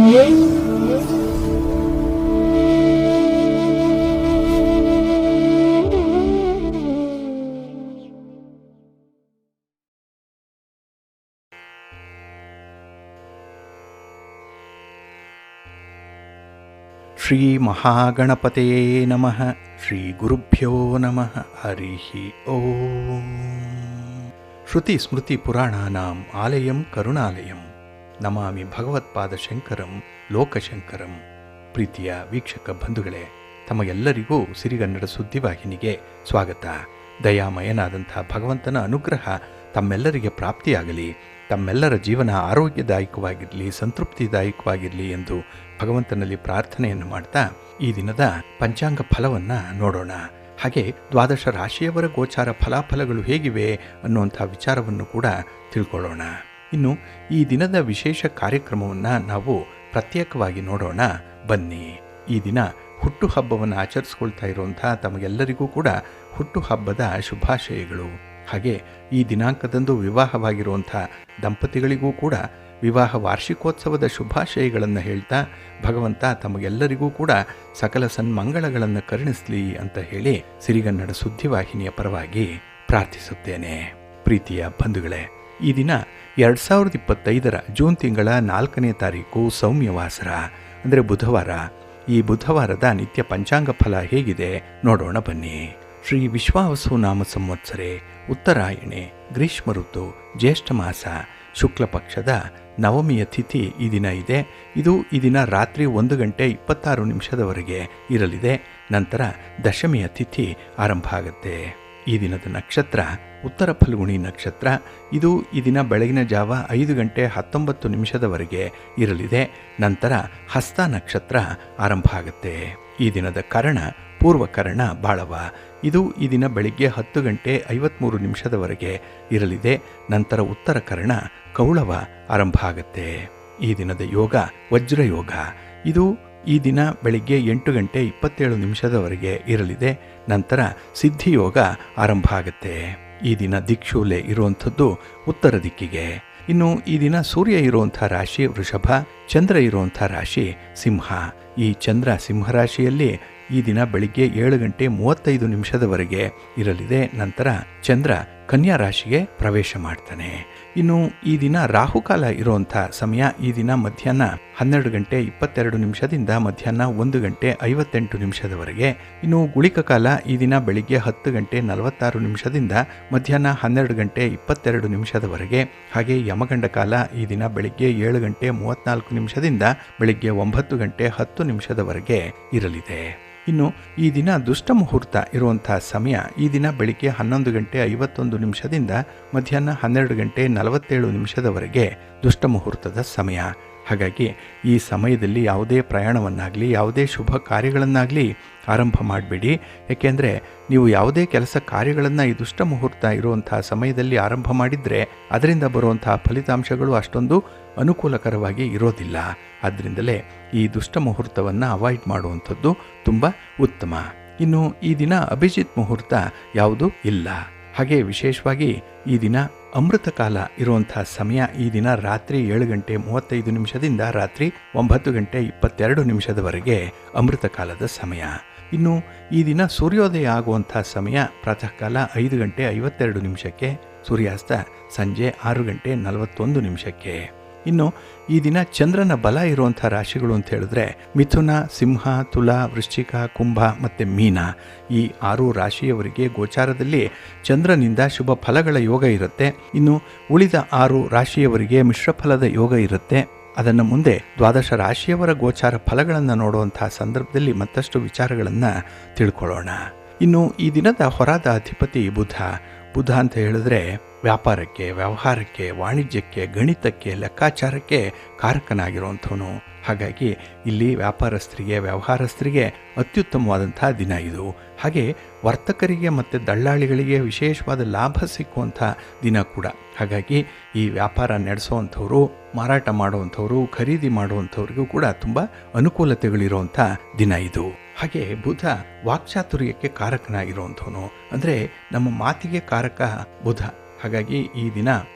ಶ್ರೀ ಮಹಾಗಣಪತಯೇ ನಮಃ. ಶ್ರೀ ಗುರುಭ್ಯೋ ನಮಃ. ಹರಿ ಓಂ. ಶ್ರುತಿ ಸ್ಮೃತಿ ಪುರಾಣಾನಾಂ ಆಲಯಂ ಕರುಣಾಲಯಂ ನಮಾಮಿ ಭಗವತ್ಪಾದಶಂಕರಂ ಲೋಕಶಂಕರಂ. ಪ್ರೀತಿಯ ವೀಕ್ಷಕ ಬಂಧುಗಳೇ, ತಮಗೆಲ್ಲರಿಗೂ ಸಿರಿಗನ್ನಡ ಸುದ್ದಿವಾಹಿನಿಗೆ ಸ್ವಾಗತ. ದಯಾಮಯನಾದಂಥ ಭಗವಂತನ ಅನುಗ್ರಹ ತಮ್ಮೆಲ್ಲರಿಗೆ ಪ್ರಾಪ್ತಿಯಾಗಲಿ, ತಮ್ಮೆಲ್ಲರ ಜೀವನ ಆರೋಗ್ಯದಾಯಕವಾಗಿರಲಿ, ಸಂತೃಪ್ತಿದಾಯಕವಾಗಿರಲಿ ಎಂದು ಭಗವಂತನಲ್ಲಿ ಪ್ರಾರ್ಥನೆಯನ್ನು ಮಾಡ್ತಾ ಈ ದಿನದ ಪಂಚಾಂಗ ಫಲವನ್ನು ನೋಡೋಣ. ಹಾಗೆ ದ್ವಾದಶ ರಾಶಿಯವರ ಗೋಚಾರ ಫಲಾಫಲಗಳು ಹೇಗಿವೆ ಅನ್ನುವಂಥ ವಿಚಾರವನ್ನು ಕೂಡ ತಿಳ್ಕೊಳ್ಳೋಣ. ಇನ್ನು ಈ ದಿನದ ವಿಶೇಷ ಕಾರ್ಯಕ್ರಮವನ್ನು ನಾವು ಪ್ರತ್ಯೇಕವಾಗಿ ನೋಡೋಣ ಬನ್ನಿ. ಈ ದಿನ ಹುಟ್ಟುಹಬ್ಬವನ್ನು ಆಚರಿಸ್ಕೊಳ್ತಾ ಇರುವಂಥ ತಮಗೆಲ್ಲರಿಗೂ ಕೂಡ ಹುಟ್ಟುಹಬ್ಬದ ಶುಭಾಶಯಗಳು. ಹಾಗೆ ಈ ದಿನಾಂಕದಂದು ವಿವಾಹವಾಗಿರುವಂಥ ದಂಪತಿಗಳಿಗೂ ಕೂಡ ವಿವಾಹ ವಾರ್ಷಿಕೋತ್ಸವದ ಶುಭಾಶಯಗಳನ್ನು ಹೇಳ್ತಾ ಭಗವಂತ ತಮಗೆಲ್ಲರಿಗೂ ಕೂಡ ಸಕಲ ಸನ್ಮಂಗಳಗಳನ್ನು ಕರುಣಿಸಲಿ ಅಂತ ಹೇಳಿ ಸಿರಿಗನ್ನಡ ಸುದ್ದಿವಾಹಿನಿಯ ಪರವಾಗಿ ಪ್ರಾರ್ಥಿಸುತ್ತೇನೆ. ಪ್ರೀತಿಯ ಬಂಧುಗಳೇ, ಈ ದಿನ 2025 ಜೂನ್ ತಿಂಗಳ 4ನೇ ತಾರೀಕು ಸೌಮ್ಯವಾಸರ, ಅಂದರೆ ಬುಧವಾರ. ಈ ಬುಧವಾರದ ನಿತ್ಯ ಪಂಚಾಂಗ ಫಲ ಹೇಗಿದೆ ನೋಡೋಣ ಬನ್ನಿ. ಶ್ರೀ ವಿಶ್ವಾವಸು ನಾಮ ಸಂವತ್ಸರೆ, ಉತ್ತರಾಯಣೆ, ಗ್ರೀಷ್ಮ ಋತು, ಜ್ಯೇಷ್ಠ ಮಾಸ, ಶುಕ್ಲ ಪಕ್ಷದ ನವಮಿಯ ತಿಥಿ ಈ ದಿನ ಇದೆ. ಇದು ಈ ದಿನ ರಾತ್ರಿ 1:26 ಇರಲಿದೆ. ನಂತರ ದಶಮಿಯ ತಿಥಿ ಆರಂಭ ಆಗುತ್ತೆ. ಈ ದಿನದ ನಕ್ಷತ್ರ ಉತ್ತರ ಫಲ್ಗುಣಿ ನಕ್ಷತ್ರ. ಇದು ಈ ದಿನ ಬೆಳಗಿನ ಜಾವ 5:19 ಇರಲಿದೆ. ನಂತರ ಹಸ್ತ ನಕ್ಷತ್ರ ಆರಂಭ ಆಗುತ್ತೆ. ಈ ದಿನದ ಕರ್ಣ ಪೂರ್ವಕರ್ಣ ಬಾಳವ. ಇದು ಈ ದಿನ ಬೆಳಿಗ್ಗೆ 10:53 ಇರಲಿದೆ. ನಂತರ ಉತ್ತರ ಕರ್ಣ ಕೌಳವ ಆರಂಭ ಆಗುತ್ತೆ. ಈ ದಿನದ ಯೋಗ ವಜ್ರಯೋಗ. ಇದು ಈ ದಿನ ಬೆಳಿಗ್ಗೆ 8:27 ಇರಲಿದೆ. ನಂತರ ಸಿದ್ಧಿಯೋಗ ಆರಂಭ ಆಗುತ್ತೆ. ಈ ದಿನ ದಿಕ್ಷೂಲೆ ಇರುವಂಥದ್ದು ಉತ್ತರ ದಿಕ್ಕಿಗೆ. ಇನ್ನು ಈ ದಿನ ಸೂರ್ಯ ಇರುವಂಥ ರಾಶಿ ವೃಷಭ, ಚಂದ್ರ ಇರುವಂಥ ರಾಶಿ ಸಿಂಹ. ಈ ಚಂದ್ರ ಸಿಂಹರಾಶಿಯಲ್ಲಿ ಈ ದಿನ ಬೆಳಿಗ್ಗೆ 7:35 ಇರಲಿದೆ. ನಂತರ ಚಂದ್ರ ಕನ್ಯಾ ರಾಶಿಗೆ ಪ್ರವೇಶ ಮಾಡ್ತಾನೆ. ಇನ್ನು ಈ ದಿನ ರಾಹುಕಾಲ ಇರುವಂಥ ಸಮಯ ಈ ದಿನ ಮಧ್ಯಾಹ್ನ 12:22 ಮಧ್ಯಾಹ್ನ 1:58 ಇನ್ನು ಗುಳಿಕ ಕಾಲ ಈ ದಿನ ಬೆಳಿಗ್ಗೆ 10:46 ಮಧ್ಯಾಹ್ನ 12:22 ಹಾಗೆ ಯಮಗಂಡ ಕಾಲ ಈ ದಿನ ಬೆಳಿಗ್ಗೆ 7:34 ಬೆಳಿಗ್ಗೆ 9:10 ಇರಲಿದೆ. ಇನ್ನು ಈ ದಿನ ದುಷ್ಟ ಮುಹೂರ್ತ ಇರುವಂಥ ಸಮಯ ಈ ದಿನ ಬೆಳಿಗ್ಗೆ 11:51 ಮಧ್ಯಾಹ್ನ 12:47 ದುಷ್ಟ ಮುಹೂರ್ತದ ಸಮಯ. ಹಾಗಾಗಿ ಈ ಸಮಯದಲ್ಲಿ ಯಾವುದೇ ಪ್ರಯಾಣವನ್ನಾಗಲಿ ಯಾವುದೇ ಶುಭ ಕಾರ್ಯಗಳನ್ನಾಗಲಿ ಆರಂಭ ಮಾಡಬೇಡಿ. ಏಕೆಂದರೆ ನೀವು ಯಾವುದೇ ಕೆಲಸ ಕಾರ್ಯಗಳನ್ನು ಈ ದುಷ್ಟ ಮುಹೂರ್ತ ಇರುವಂಥ ಸಮಯದಲ್ಲಿ ಆರಂಭ ಮಾಡಿದರೆ ಅದರಿಂದ ಬರುವಂಥ ಫಲಿತಾಂಶಗಳು ಅಷ್ಟೊಂದು ಅನುಕೂಲಕರವಾಗಿ ಇರೋದಿಲ್ಲ. ಆದ್ದರಿಂದಲೇ ಈ ದುಷ್ಟ ಮುಹೂರ್ತವನ್ನು ಅವಾಯ್ಡ್ ಮಾಡುವಂಥದ್ದು ತುಂಬ ಉತ್ತಮ. ಇನ್ನು ಈ ದಿನ ಅಭಿಜಿತ್ ಮುಹೂರ್ತ ಯಾವುದೂ ಇಲ್ಲ. ಹಾಗೆ ವಿಶೇಷವಾಗಿ ಈ ದಿನ ಅಮೃತ ಕಾಲ ಇರುವಂಥ ಸಮಯ ಈ ದಿನ ರಾತ್ರಿ 7:35 ರಾತ್ರಿ 9:22 ಅಮೃತ ಕಾಲದ ಸಮಯ. ಇನ್ನು ಈ ದಿನ ಸೂರ್ಯೋದಯ ಆಗುವಂಥ ಸಮಯ ಪ್ರಾತಃ ಕಾಲ 5:52 ಸೂರ್ಯಾಸ್ತ ಸಂಜೆ 6:41. ಇನ್ನು ಈ ದಿನ ಚಂದ್ರನ ಬಲ ಇರುವಂಥ ರಾಶಿಗಳು ಅಂತ ಹೇಳಿದ್ರೆ ಮಿಥುನ, ಸಿಂಹ, ತುಲಾ, ವೃಶ್ಚಿಕ, ಕುಂಭ ಮತ್ತು ಮೀನ. ಈ 6 ರಾಶಿಯವರಿಗೆ ಗೋಚಾರದಲ್ಲಿ ಚಂದ್ರನಿಂದ ಶುಭ ಫಲಗಳ ಯೋಗ ಇರುತ್ತೆ. ಇನ್ನು ಉಳಿದ 6 ರಾಶಿಯವರಿಗೆ ಮಿಶ್ರ ಫಲದ ಯೋಗ ಇರುತ್ತೆ. ಅದನ್ನು ಮುಂದೆ ದ್ವಾದಶ ರಾಶಿಯವರ ಗೋಚಾರ ಫಲಗಳನ್ನು ನೋಡುವಂಥ ಸಂದರ್ಭದಲ್ಲಿ ಮತ್ತಷ್ಟು ವಿಚಾರಗಳನ್ನು ತಿಳ್ಕೊಳ್ಳೋಣ. ಇನ್ನು ಈ ದಿನದ ಹೊರಾದ ಅಧಿಪತಿ ಬುಧ. ಬುಧ ಅಂತ ಹೇಳಿದ್ರೆ ವ್ಯಾಪಾರಕ್ಕೆ, ವ್ಯವಹಾರಕ್ಕೆ, ವಾಣಿಜ್ಯಕ್ಕೆ, ಗಣಿತಕ್ಕೆ, ಲೆಕ್ಕಾಚಾರಕ್ಕೆ ಕಾರಕನಾಗಿರುವಂಥವನು. ಹಾಗಾಗಿ ಇಲ್ಲಿ ವ್ಯಾಪಾರಸ್ಥರಿಗೆ, ವ್ಯವಹಾರಸ್ಥರಿಗೆ ಅತ್ಯುತ್ತಮವಾದಂಥ ದಿನ ಇದು. ಹಾಗೆ ವರ್ತಕರಿಗೆ ಮತ್ತು ದಳ್ಳಾಳಿಗಳಿಗೆ ವಿಶೇಷವಾದ ಲಾಭ ಸಿಕ್ಕುವಂಥ ದಿನ ಕೂಡ. ಹಾಗಾಗಿ ಈ ವ್ಯಾಪಾರ ನಡೆಸುವಂಥವರು, ಮಾರಾಟ ಮಾಡುವಂಥವರು, ಖರೀದಿ ಮಾಡುವಂಥವ್ರಿಗೂ ಕೂಡ ತುಂಬ ಅನುಕೂಲತೆಗಳಿರುವಂಥ ದಿನ ಇದು. ಹಾಗೆ ಬುಧ ವಾಕ್ಚಾತುರ್ಯಕ್ಕೆ ಕಾರಕನಾಗಿರುವಂಥವನು, ಅಂದರೆ ನಮ್ಮ ಮಾತಿಗೆ ಕಾರಕ ಬುಧ. ಹಾಗಾಗಿ ಈ ದಿನ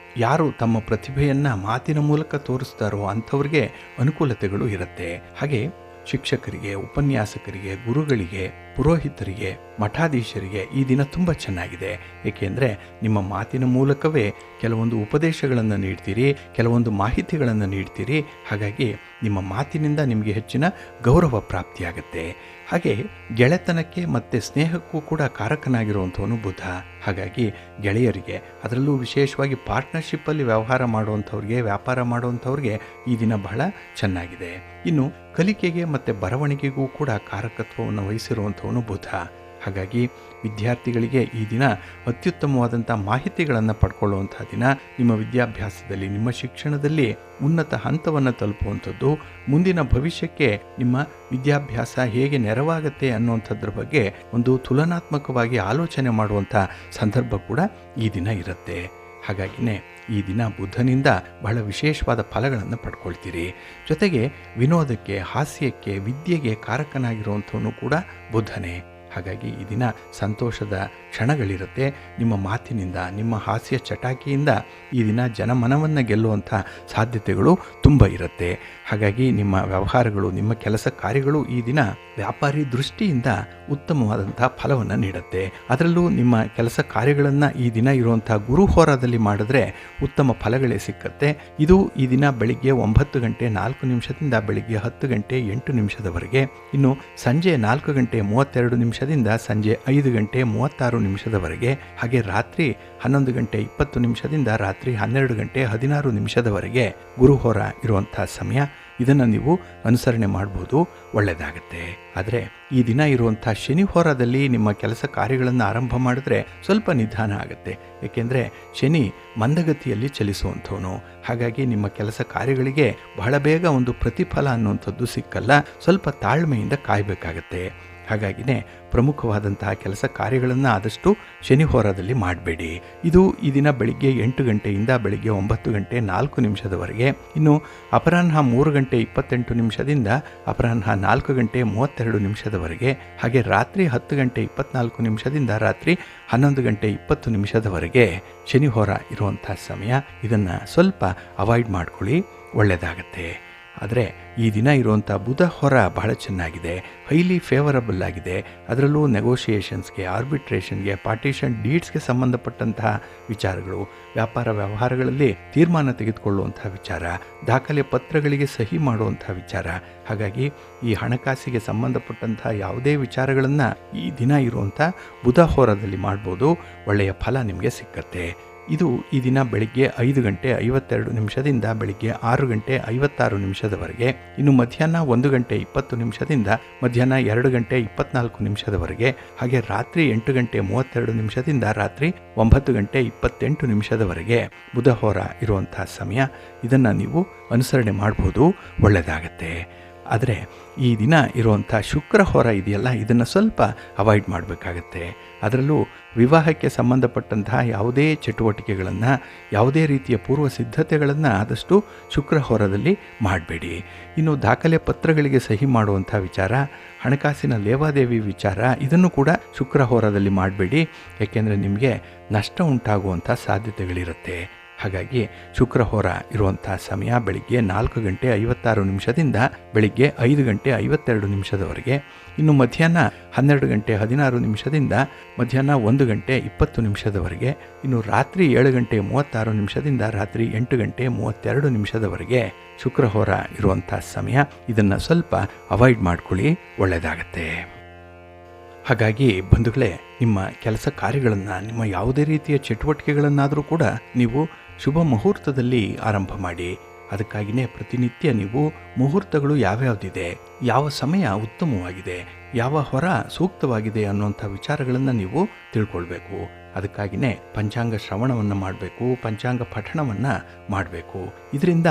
ಯಾರು ತಮ್ಮ ಪ್ರತಿಭೆಯನ್ನು ಮಾತಿನ ಮೂಲಕ ತೋರಿಸ್ತಾರೋ ಅಂಥವ್ರಿಗೆ ಅನುಕೂಲತೆಗಳು ಇರುತ್ತೆ. ಹಾಗೆ ಶಿಕ್ಷಕರಿಗೆ, ಉಪನ್ಯಾಸಕರಿಗೆ, ಗುರುಗಳಿಗೆ, ಪುರೋಹಿತರಿಗೆ, ಮಠಾಧೀಶರಿಗೆ ಈ ದಿನ ತುಂಬ ಚೆನ್ನಾಗಿದೆ. ಏಕೆಂದರೆ ನಿಮ್ಮ ಮಾತಿನ ಮೂಲಕವೇ ಕೆಲವೊಂದು ಉಪದೇಶಗಳನ್ನು ನೀಡ್ತೀರಿ, ಕೆಲವೊಂದು ಮಾಹಿತಿಗಳನ್ನು ನೀಡ್ತೀರಿ. ಹಾಗಾಗಿ ನಿಮ್ಮ ಮಾತಿನಿಂದ ನಿಮಗೆ ಹೆಚ್ಚಿನ ಗೌರವ ಪ್ರಾಪ್ತಿಯಾಗುತ್ತೆ. ಹಾಗೆ ಗೆಳೆತನಕ್ಕೆ ಮತ್ತು ಸ್ನೇಹಕ್ಕೂ ಕೂಡ ಕಾರಕನಾಗಿರುವಂಥವನು ಬುಧ. ಹಾಗಾಗಿ ಗೆಳೆಯರಿಗೆ, ಅದರಲ್ಲೂ ವಿಶೇಷವಾಗಿ ಪಾರ್ಟ್ನರ್ಶಿಪ್ಪಲ್ಲಿ ವ್ಯವಹಾರ ಮಾಡುವಂಥವ್ರಿಗೆ, ವ್ಯಾಪಾರ ಮಾಡುವಂಥವ್ರಿಗೆ ಈ ದಿನ ಬಹಳ ಚೆನ್ನಾಗಿದೆ. ಇನ್ನು ಕಲಿಕೆಗೆ ಮತ್ತು ಬರವಣಿಗೆಗೂ ಕೂಡ ಕಾರಕತ್ವವನ್ನು ವಹಿಸಿರುವಂಥವನು ಬುಧ. ಹಾಗಾಗಿ ವಿದ್ಯಾರ್ಥಿಗಳಿಗೆ ಈ ದಿನ ಅತ್ಯುತ್ತಮವಾದಂಥ ಮಾಹಿತಿಗಳನ್ನು ಪಡ್ಕೊಳ್ಳುವಂಥ ದಿನ. ನಿಮ್ಮ ವಿದ್ಯಾಭ್ಯಾಸದಲ್ಲಿ, ನಿಮ್ಮ ಶಿಕ್ಷಣದಲ್ಲಿ ಉನ್ನತ ಹಂತವನ್ನು ತಲುಪುವಂಥದ್ದು, ಮುಂದಿನ ಭವಿಷ್ಯಕ್ಕೆ ನಿಮ್ಮ ವಿದ್ಯಾಭ್ಯಾಸ ಹೇಗೆ ನೆರವಾಗುತ್ತೆ ಅನ್ನುವಂಥದ್ರ ಬಗ್ಗೆ ಒಂದು ತುಲನಾತ್ಮಕವಾಗಿ ಆಲೋಚನೆ ಮಾಡುವಂಥ ಸಂದರ್ಭ ಕೂಡ ಈ ದಿನ ಇರುತ್ತೆ. ಹಾಗಾಗಿನೇ ಈ ದಿನ ಬುಧನಿಂದ ಬಹಳ ವಿಶೇಷವಾದ ಫಲಗಳನ್ನು ಪಡ್ಕೊಳ್ತೀರಿ. ಜೊತೆಗೆ ವಿನೋದಕ್ಕೆ, ಹಾಸ್ಯಕ್ಕೆ, ವಿದ್ಯೆಗೆ ಕಾರಕನಾಗಿರುವಂಥವನು ಕೂಡ ಬುಧನೇ. ಹಾಗಾಗಿ ಈ ದಿನ ಸಂತೋಷದ ಕ್ಷಣಗಳಿರುತ್ತೆ. ನಿಮ್ಮ ಮಾತಿನಿಂದ, ನಿಮ್ಮ ಹಾಸ್ಯ ಚಟಾಕಿಯಿಂದ ಈ ದಿನ ಜನಮನವನ್ನು ಗೆಲ್ಲುವಂಥ ಸಾಧ್ಯತೆಗಳು ತುಂಬ ಇರುತ್ತೆ. ಹಾಗಾಗಿ ನಿಮ್ಮ ವ್ಯವಹಾರಗಳು, ನಿಮ್ಮ ಕೆಲಸ ಕಾರ್ಯಗಳು ಈ ದಿನ ವ್ಯಾಪಾರಿ ದೃಷ್ಟಿಯಿಂದ ಉತ್ತಮವಾದಂಥ ಫಲವನ್ನು ನೀಡುತ್ತೆ. ಅದರಲ್ಲೂ ನಿಮ್ಮ ಕೆಲಸ ಕಾರ್ಯಗಳನ್ನು ಈ ದಿನ ಇರುವಂಥ ಗುರು ಹೋರಾದಲ್ಲಿ ಮಾಡಿದ್ರೆ ಉತ್ತಮ ಫಲಗಳೇ ಸಿಕ್ಕತ್ತೆ. ಇದು ಈ ದಿನ ಬೆಳಿಗ್ಗೆ 9:04 ಬೆಳಿಗ್ಗೆ 10:08 ಇನ್ನು ಸಂಜೆ 4:32 ಸಂಜೆ 5:36 ಹಾಗೆ ರಾತ್ರಿ 11:20 ರಾತ್ರಿ 12:16 ಗುರುಹೋರ ಇರುವಂಥ ಸಮಯ. ಇದನ್ನು ನೀವು ಅನುಸರಣೆ ಮಾಡ್ಬೋದು, ಒಳ್ಳೆಯದಾಗುತ್ತೆ. ಆದರೆ ಈ ದಿನ ಇರುವಂಥ ಶನಿ ಹೋರಾದಲ್ಲಿ ನಿಮ್ಮ ಕೆಲಸ ಕಾರ್ಯಗಳನ್ನು ಆರಂಭ ಮಾಡಿದ್ರೆ ಸ್ವಲ್ಪ ನಿಧಾನ ಆಗುತ್ತೆ. ಏಕೆಂದರೆ ಶನಿ ಮಂದಗತಿಯಲ್ಲಿ ಚಲಿಸುವಂಥವನು. ಹಾಗಾಗಿ ನಿಮ್ಮ ಕೆಲಸ ಕಾರ್ಯಗಳಿಗೆ ಬಹಳ ಬೇಗ ಒಂದು ಪ್ರತಿಫಲ ಅನ್ನುವಂಥದ್ದು ಸಿಕ್ಕಲ್ಲ. ಸ್ವಲ್ಪ ತಾಳ್ಮೆಯಿಂದ ಕಾಯಬೇಕಾಗತ್ತೆ. ಹಾಗಾಗಿನೇ ಪ್ರಮುಖವಾದಂತಹ ಕೆಲಸ ಕಾರ್ಯಗಳನ್ನು ಆದಷ್ಟು ಶನಿ ಹೋರಾದಲ್ಲಿ ಮಾಡಬೇಡಿ. ಇದು ಈ ದಿನ ಬೆಳಿಗ್ಗೆ 8 ಬೆಳಿಗ್ಗೆ 9:04 ಇನ್ನು ಅಪರಾಹ್ನ 3:28 ಅಪರಾಹ್ನ 4:32 ಹಾಗೆ ರಾತ್ರಿ 10:24 ರಾತ್ರಿ 11:20 ಶನಿ ಹೋರ ಇರುವಂಥ ಸಮಯ. ಇದನ್ನು ಸ್ವಲ್ಪ ಅವಾಯ್ಡ್ ಮಾಡ್ಕೊಳ್ಳಿ, ಒಳ್ಳೆಯದಾಗತ್ತೆ. ಆದರೆ ಈ ದಿನ ಇರುವಂಥ ಬುಧ ಹೊರ ಬಹಳ ಚೆನ್ನಾಗಿದೆ, ಹೈಲಿ ಫೇವರಬಲ್ ಆಗಿದೆ. ಅದರಲ್ಲೂ ನೆಗೋಷಿಯೇಷನ್ಸ್ಗೆ, ಆರ್ಬಿಟ್ರೇಷನ್ಗೆ, ಪಾರ್ಟಿಷನ್ ಡೀಡ್ಸ್ಗೆ ಸಂಬಂಧಪಟ್ಟಂತಹ ವಿಚಾರಗಳು, ವ್ಯಾಪಾರ ವ್ಯವಹಾರಗಳಲ್ಲಿ ತೀರ್ಮಾನ ತೆಗೆದುಕೊಳ್ಳುವಂಥ ವಿಚಾರ, ದಾಖಲೆ ಪತ್ರಗಳಿಗೆ ಸಹಿ ಮಾಡುವಂಥ ವಿಚಾರ. ಹಾಗಾಗಿ ಈ ಹಣಕಾಸಿಗೆ ಸಂಬಂಧಪಟ್ಟಂತಹ ಯಾವುದೇ ವಿಚಾರಗಳನ್ನು ಈ ದಿನ ಇರುವಂಥ ಬುಧ ಹೋರದಲ್ಲಿ ಮಾಡ್ಬೋದು, ಒಳ್ಳೆಯ ಫಲ ನಿಮಗೆ ಸಿಕ್ಕತ್ತೆ. ಇದು ಈ ದಿನ ಬೆಳಿಗ್ಗೆ 5:52 ಬೆಳಿಗ್ಗೆ 6:56 ಇನ್ನು ಮಧ್ಯಾಹ್ನ 1:20 ಮಧ್ಯಾಹ್ನ 2:24 ಹಾಗೆ ರಾತ್ರಿ 8:32 ರಾತ್ರಿ 9:28 ಬುಧಹೋರ ಇರುವಂಥ ಸಮಯ. ಇದನ್ನು ನೀವು ಅನುಸರಣೆ ಮಾಡ್ಬೋದು, ಒಳ್ಳೆಯದಾಗತ್ತೆ. ಆದರೆ ಈ ದಿನ ಇರುವಂಥ ಶುಕ್ರ ಹೋರ ಇದೆಯಲ್ಲ, ಇದನ್ನು ಸ್ವಲ್ಪ ಅವಾಯ್ಡ್ ಮಾಡಬೇಕಾಗತ್ತೆ. ಅದರಲ್ಲೂ ವಿವಾಹಕ್ಕೆ ಸಂಬಂಧಪಟ್ಟಂತಹ ಯಾವುದೇ ಚಟುವಟಿಕೆಗಳನ್ನು, ಯಾವುದೇ ರೀತಿಯ ಪೂರ್ವ ಸಿದ್ಧತೆಗಳನ್ನು ಆದಷ್ಟು ಶುಕ್ರ ಹೋರದಲ್ಲಿ ಮಾಡಬೇಡಿ. ಇನ್ನು ದಾಖಲೆ ಪತ್ರಗಳಿಗೆ ಸಹಿ ಮಾಡುವಂಥ ವಿಚಾರ, ಹಣಕಾಸಿನ ಲೇವಾದೇವಿ ವಿಚಾರ, ಇದನ್ನು ಕೂಡ ಶುಕ್ರ ಹೋರದಲ್ಲಿ ಮಾಡಬೇಡಿ. ಏಕೆಂದರೆ ನಿಮಗೆ ನಷ್ಟ ಉಂಟಾಗುವಂಥ ಸಾಧ್ಯತೆಗಳಿರುತ್ತೆ. ಹಾಗಾಗಿ ಶುಕ್ರಹೋರ ಇರುವಂಥ ಸಮಯ ಬೆಳಿಗ್ಗೆ 4:56 ಬೆಳಿಗ್ಗೆ 5:52 ಇನ್ನು ಮಧ್ಯಾಹ್ನ 12:16 ಮಧ್ಯಾಹ್ನ 1:20 ಇನ್ನು ರಾತ್ರಿ 7:36 ರಾತ್ರಿ 8:32 ಶುಕ್ರಹೋರ ಇರುವಂಥ ಸಮಯ. ಇದನ್ನು ಸ್ವಲ್ಪ ಅವಾಯ್ಡ್ ಮಾಡ್ಕೊಳ್ಳಿ, ಒಳ್ಳೆಯದಾಗತ್ತೆ. ಹಾಗಾಗಿ ಬಂಧುಗಳೇ, ನಿಮ್ಮ ಕೆಲಸ ಕಾರ್ಯಗಳನ್ನು, ನಿಮ್ಮ ಯಾವುದೇ ರೀತಿಯ ಚಟುವಟಿಕೆಗಳನ್ನಾದರೂ ಕೂಡ ನೀವು ಶುಭ ಮುಹೂರ್ತದಲ್ಲಿ ಆರಂಭ ಮಾಡಿ. ಅದಕ್ಕಾಗಿಯೇ ಪ್ರತಿನಿತ್ಯ ನೀವು ಮುಹೂರ್ತಗಳು ಯಾವ್ಯಾವುದಿದೆ, ಯಾವ ಸಮಯ ಉತ್ತಮವಾಗಿದೆ, ಯಾವ ಹೊರ ಸೂಕ್ತವಾಗಿದೆ ಅನ್ನುವಂಥ ವಿಚಾರಗಳನ್ನು ನೀವು ತಿಳ್ಕೊಳ್ಬೇಕು. ಅದಕ್ಕಾಗಿಯೇ ಪಂಚಾಂಗ ಶ್ರವಣವನ್ನು ಮಾಡಬೇಕು, ಪಂಚಾಂಗ ಪಠಣವನ್ನು ಮಾಡಬೇಕು. ಇದರಿಂದ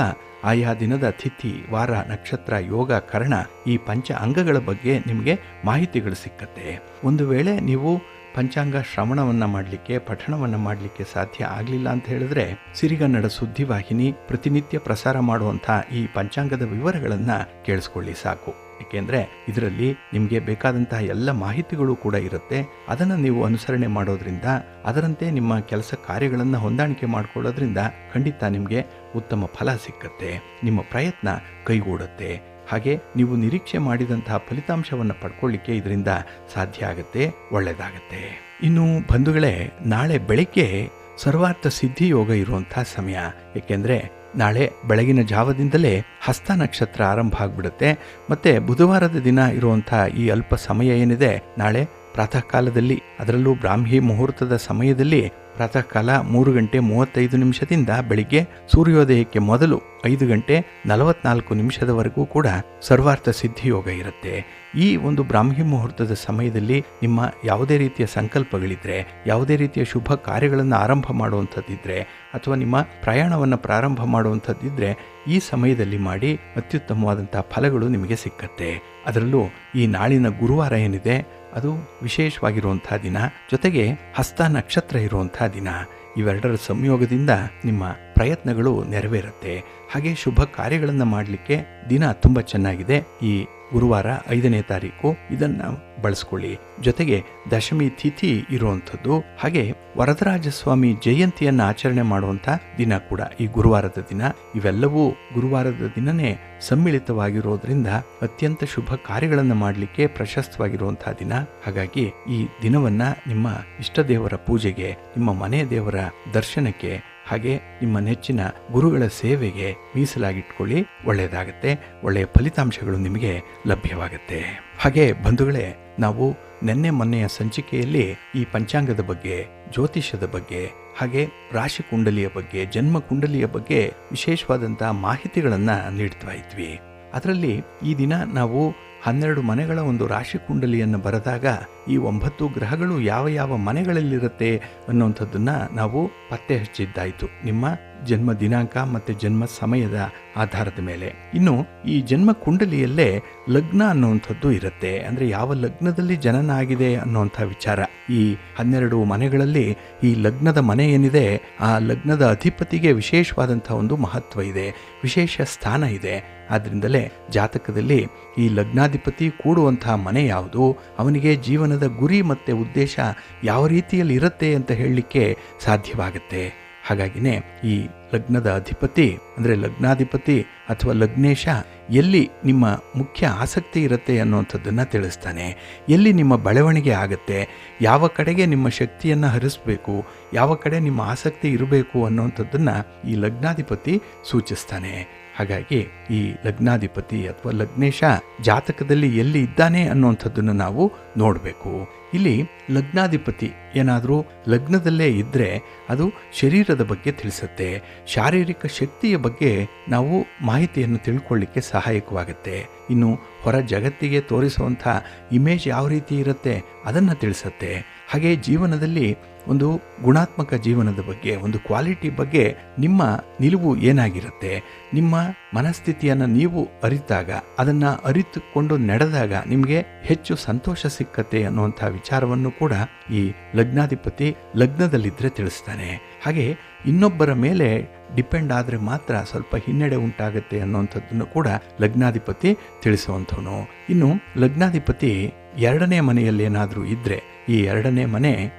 ಆಯಾ ದಿನದ ತಿಥಿ, ವಾರ, ನಕ್ಷತ್ರ, ಯೋಗ, ಕರ್ಣ ಈ ಪಂಚ ಅಂಗಗಳ ಬಗ್ಗೆ ನಿಮಗೆ ಮಾಹಿತಿಗಳು ಸಿಕ್ಕತ್ತೆ. ಒಂದು ವೇಳೆ ನೀವು ಪಂಚಾಂಗ ಶ್ರವಣವನ್ನು ಮಾಡಲಿಕ್ಕೆ, ಪಠಣವನ್ನು ಮಾಡಲಿಕ್ಕೆ ಸಾಧ್ಯ ಆಗಲಿಲ್ಲ ಅಂತ ಹೇಳಿದ್ರೆ ಸಿರಿಗನ್ನಡ ಸುದ್ದಿವಾಹಿನಿ ಪ್ರತಿನಿತ್ಯ ಪ್ರಸಾರ ಮಾಡುವಂಥ ಈ ಪಂಚಾಂಗದ ವಿವರಗಳನ್ನು ಕೇಳಿಸ್ಕೊಳ್ಳಿ ಸಾಕು. ಏಕೆಂದರೆ ಇದರಲ್ಲಿ ನಿಮಗೆ ಬೇಕಾದಂತಹ ಎಲ್ಲ ಮಾಹಿತಿಗಳು ಕೂಡ ಇರುತ್ತೆ. ಅದನ್ನು ನೀವು ಅನುಸರಣೆ ಮಾಡೋದ್ರಿಂದ, ಅದರಂತೆ ನಿಮ್ಮ ಕೆಲಸ ಕಾರ್ಯಗಳನ್ನು ಹೊಂದಾಣಿಕೆ ಮಾಡಿಕೊಳ್ಳೋದ್ರಿಂದ ಖಂಡಿತ ನಿಮಗೆ ಉತ್ತಮ ಫಲ ಸಿಕ್ಕತ್ತೆ. ನಿಮ್ಮ ಪ್ರಯತ್ನ ಕೈಗೂಡುತ್ತೆ. ಹಾಗೆ ನೀವು ನಿರೀಕ್ಷೆ ಮಾಡಿದಂತಹ ಫಲಿತಾಂಶವನ್ನು ಪಡ್ಕೊಳ್ಳಿಕ್ಕೆ ಇದರಿಂದ ಸಾಧ್ಯ ಆಗುತ್ತೆ, ಒಳ್ಳೆಯದಾಗತ್ತೆ. ಇನ್ನು ಬಂಧುಗಳೇ, ನಾಳೆ ಬೆಳಗ್ಗೆ ಸರ್ವಾರ್ಥ ಸಿದ್ಧಿ ಯೋಗ ಇರುವಂಥ ಸಮಯ. ಏಕೆಂದರೆ ನಾಳೆ ಬೆಳಗಿನ ಜಾವದಿಂದಲೇ ಹಸ್ತ ನಕ್ಷತ್ರ ಆರಂಭ ಆಗಿಬಿಡುತ್ತೆ. ಮತ್ತು ಬುಧವಾರದ ದಿನ ಇರುವಂಥ ಈ ಅಲ್ಪ ಸಮಯ ಏನಿದೆ, ನಾಳೆ ಪ್ರಾತಃ ಕಾಲದಲ್ಲಿ, ಅದರಲ್ಲೂ ಬ್ರಾಹ್ಮಿ ಮುಹೂರ್ತದ ಸಮಯದಲ್ಲಿ ಪ್ರಾತಃ ಕಾಲ 3:35 ಬೆಳಿಗ್ಗೆ ಸೂರ್ಯೋದಯಕ್ಕೆ ಮೊದಲು 5:44 ಕೂಡ ಸರ್ವಾರ್ಥ ಸಿದ್ಧಿಯೋಗ ಇರುತ್ತೆ. ಈ ಒಂದು ಬ್ರಾಹ್ಮಿ ಮುಹೂರ್ತದ ಸಮಯದಲ್ಲಿ ನಿಮ್ಮ ಯಾವುದೇ ರೀತಿಯ ಸಂಕಲ್ಪಗಳಿದ್ರೆ, ಯಾವುದೇ ರೀತಿಯ ಶುಭ ಕಾರ್ಯಗಳನ್ನು ಆರಂಭ ಮಾಡುವಂಥದ್ದಿದ್ರೆ, ಅಥವಾ ನಿಮ್ಮ ಪ್ರಯಾಣವನ್ನು ಪ್ರಾರಂಭ ಮಾಡುವಂಥದ್ದಿದ್ರೆ ಈ ಸಮಯದಲ್ಲಿ ಮಾಡಿ ಅತ್ಯುತ್ತಮವಾದಂಥ ಫಲಗಳು ನಿಮಗೆ ಸಿಕ್ಕತ್ತೆ. ಅದರಲ್ಲೂ ಈ ನಾಳಿನ ಗುರುವಾರ ಏನಿದೆ ಅದು ವಿಶೇಷವಾಗಿರುವಂಥ ದಿನ, ಜೊತೆಗೆ ಹಸ್ತ ನಕ್ಷತ್ರ ಇರುವಂಥ ದಿನ. ಇವೆರಡರ ಸಂಯೋಗದಿಂದ ನಿಮ್ಮ ಪ್ರಯತ್ನಗಳು ನೆರವೇರುತ್ತೆ. ಹಾಗೆ ಶುಭ ಕಾರ್ಯಗಳನ್ನು ಮಾಡಲಿಕ್ಕೆ ದಿನ ತುಂಬ ಚೆನ್ನಾಗಿದೆ. ಈ ಗುರುವಾರ 5ನೇ ತಾರೀಕು ಇದನ್ನು ಬಳಸ್ಕೊಳ್ಳಿ. ಜೊತೆಗೆ ದಶಮಿ ತಿಥಿ ಇರುವಂಥದ್ದು, ಹಾಗೆ ವರದರಾಜಸ್ವಾಮಿ ಜಯಂತಿಯನ್ನು ಆಚರಣೆ ಮಾಡುವಂಥ ದಿನ ಕೂಡ ಈ ಗುರುವಾರದ ದಿನ. ಇವೆಲ್ಲವೂ ಗುರುವಾರದ ದಿನನೇ ಸಮ್ಮಿಳಿತವಾಗಿರೋದ್ರಿಂದ ಅತ್ಯಂತ ಶುಭ ಕಾರ್ಯಗಳನ್ನು ಮಾಡಲಿಕ್ಕೆ ಪ್ರಶಸ್ತವಾಗಿರುವಂತಹ ದಿನ. ಹಾಗಾಗಿ ಈ ದಿನವನ್ನ ನಿಮ್ಮ ಇಷ್ಟ ದೇವರ ಪೂಜೆಗೆ, ನಿಮ್ಮ ಮನೆ ದೇವರ ದರ್ಶನಕ್ಕೆ, ಹಾಗೆ ನಿಮ್ಮ ನೆಚ್ಚಿನ ಗುರುಗಳ ಸೇವೆಗೆ ಮೀಸಲಾಗಿಟ್ಕೊಳ್ಳಿ. ಒಳ್ಳೆಯದಾಗತ್ತೆ. ಒಳ್ಳೆಯ ಫಲಿತಾಂಶಗಳು ನಿಮಗೆ ಲಭ್ಯವಾಗುತ್ತೆ. ಹಾಗೆ ಬಂಧುಗಳೇ, ನಾವು ನೆನ್ನೆ ಮೊನ್ನೆಯ ಸಂಚಿಕೆಯಲ್ಲಿ ಈ ಪಂಚಾಂಗದ ಬಗ್ಗೆ, ಜ್ಯೋತಿಷ್ಯದ ಬಗ್ಗೆ, ಹಾಗೆ ರಾಶಿ ಕುಂಡಲಿಯ ಬಗ್ಗೆ, ಜನ್ಮ ಕುಂಡಲಿಯ ಬಗ್ಗೆ ವಿಶೇಷವಾದಂತಹ ಮಾಹಿತಿಗಳನ್ನು ನೀಡ್ತಾ ಇದ್ವಿ. ಅದರಲ್ಲಿ ಈ ದಿನ ನಾವು 12 ಮನೆಗಳ ಒಂದು ರಾಶಿ ಕುಂಡಲಿಯನ್ನು ಬರೆದಾಗ ಈ 9 ಗ್ರಹಗಳು ಯಾವ ಯಾವ ಮನೆಗಳಲ್ಲಿರುತ್ತೆ ಅನ್ನುವಂಥದ್ದನ್ನು ನಾವು ಪತ್ತೆ ಹಚ್ಚಿದ್ದಾಯಿತು, ನಿಮ್ಮ ಜನ್ಮ ದಿನಾಂಕ ಮತ್ತು ಜನ್ಮ ಸಮಯದ ಆಧಾರದ ಮೇಲೆ. ಇನ್ನು ಈ ಜನ್ಮ ಕುಂಡಲಿಯಲ್ಲೇ ಲಗ್ನ ಅನ್ನುವಂಥದ್ದು ಇರುತ್ತೆ. ಅಂದರೆ ಯಾವ ಲಗ್ನದಲ್ಲಿ ಜನನ ಆಗಿದೆ ಅನ್ನುವಂಥ ವಿಚಾರ. ಈ 12 ಮನೆಗಳಲ್ಲಿ ಈ ಲಗ್ನದ ಮನೆ ಏನಿದೆ, ಆ ಲಗ್ನದ ಅಧಿಪತಿಗೆ ವಿಶೇಷವಾದಂಥ ಒಂದು ಮಹತ್ವ ಇದೆ, ವಿಶೇಷ ಸ್ಥಾನ ಇದೆ. ಆದ್ದರಿಂದಲೇ ಜಾತಕದಲ್ಲಿ ಈ ಲಗ್ನಾಧಿಪತಿ ಕೂಡುವಂತಹ ಮನೆ ಯಾವುದು, ಅವನಿಗೆ ಜೀವನದ ಗುರಿ ಮತ್ತು ಉದ್ದೇಶ ಯಾವ ರೀತಿಯಲ್ಲಿ ಇರುತ್ತೆ ಅಂತ ಹೇಳಲಿಕ್ಕೆ ಸಾಧ್ಯವಾಗುತ್ತೆ. ಹಾಗಾಗಿನೇ ಈ ಲಗ್ನದ ಅಧಿಪತಿ ಅಂದರೆ ಲಗ್ನಾಧಿಪತಿ ಅಥವಾ ಲಗ್ನೇಶ ಎಲ್ಲಿ ನಿಮ್ಮ ಮುಖ್ಯ ಆಸಕ್ತಿ ಇರುತ್ತೆ ಅನ್ನುವಂಥದ್ದನ್ನು ತಿಳಿಸ್ತಾನೆ. ಎಲ್ಲಿ ನಿಮ್ಮ ಬೆಳವಣಿಗೆ ಆಗುತ್ತೆ, ಯಾವ ಕಡೆಗೆ ನಿಮ್ಮ ಶಕ್ತಿಯನ್ನು ಹರಿಸಬೇಕು, ಯಾವ ಕಡೆ ನಿಮ್ಮ ಆಸಕ್ತಿ ಇರಬೇಕು ಅನ್ನುವಂಥದ್ದನ್ನು ಈ ಲಗ್ನಾಧಿಪತಿ ಸೂಚಿಸ್ತಾನೆ. ಹಾಗಾಗಿ ಈ ಲಗ್ನಾಧಿಪತಿ ಅಥವಾ ಲಗ್ನೇಶ ಜಾತಕದಲ್ಲಿ ಎಲ್ಲಿ ಇದ್ದಾನೆ ಅನ್ನುವಂಥದ್ದನ್ನು ನಾವು ನೋಡಬೇಕು. ಇಲ್ಲಿ ಲಗ್ನಾಧಿಪತಿ ಏನಾದರೂ ಲಗ್ನದಲ್ಲೇ ಇದ್ದರೆ ಅದು ಶರೀರದ ಬಗ್ಗೆ ತಿಳಿಸುತ್ತೆ, ಶಾರೀರಿಕ ಶಕ್ತಿಯ ಬಗ್ಗೆ ನಾವು ಮಾಹಿತಿಯನ್ನು ತಿಳ್ಕೊಳ್ಳಿಕ್ಕೆ ಸಹಾಯಕವಾಗುತ್ತೆ. ಇನ್ನು ಹೊರ ಜಗತ್ತಿಗೆ ತೋರಿಸುವಂಥ ಇಮೇಜ್ ಯಾವ ರೀತಿ ಇರುತ್ತೆ ಅದನ್ನು ತಿಳಿಸುತ್ತೆ. ಹಾಗೆ ಜೀವನದಲ್ಲಿ ಒಂದು ಗುಣಾತ್ಮಕ ಜೀವನದ ಬಗ್ಗೆ, ಒಂದು ಕ್ವಾಲಿಟಿ ಬಗ್ಗೆ ನಿಮ್ಮ ನಿಲುವು ಏನಾಗಿರುತ್ತೆ, ನಿಮ್ಮ ಮನಸ್ಥಿತಿಯನ್ನು ನೀವು ಅರಿತಾಗ, ಅದನ್ನು ಅರಿತುಕೊಂಡು ನಡೆದಾಗ ನಿಮಗೆ ಹೆಚ್ಚು ಸಂತೋಷ ಸಿಕ್ಕತ್ತೆ ಅನ್ನುವಂಥ ವಿಚಾರವನ್ನು ಕೂಡ ಈ ಲಗ್ನಾಧಿಪತಿ ಲಗ್ನದಲ್ಲಿದ್ದರೆ ತಿಳಿಸ್ತಾನೆ. ಹಾಗೆ ಇನ್ನೊಬ್ಬರ ಮೇಲೆ ಡಿಪೆಂಡ್ ಆದರೆ ಮಾತ್ರ ಸ್ವಲ್ಪ ಹಿನ್ನಡೆ ಉಂಟಾಗುತ್ತೆ ಅನ್ನುವಂಥದ್ದನ್ನು ಕೂಡ ಲಗ್ನಾಧಿಪತಿ ತಿಳಿಸುವಂಥವನು. ಇನ್ನು ಲಗ್ನಾಧಿಪತಿ 2ನೇ ಮನೆಯಲ್ಲಿ ಏನಾದರೂ ಇದ್ದರೆ, ಈ 2ನೇ ಮನೆ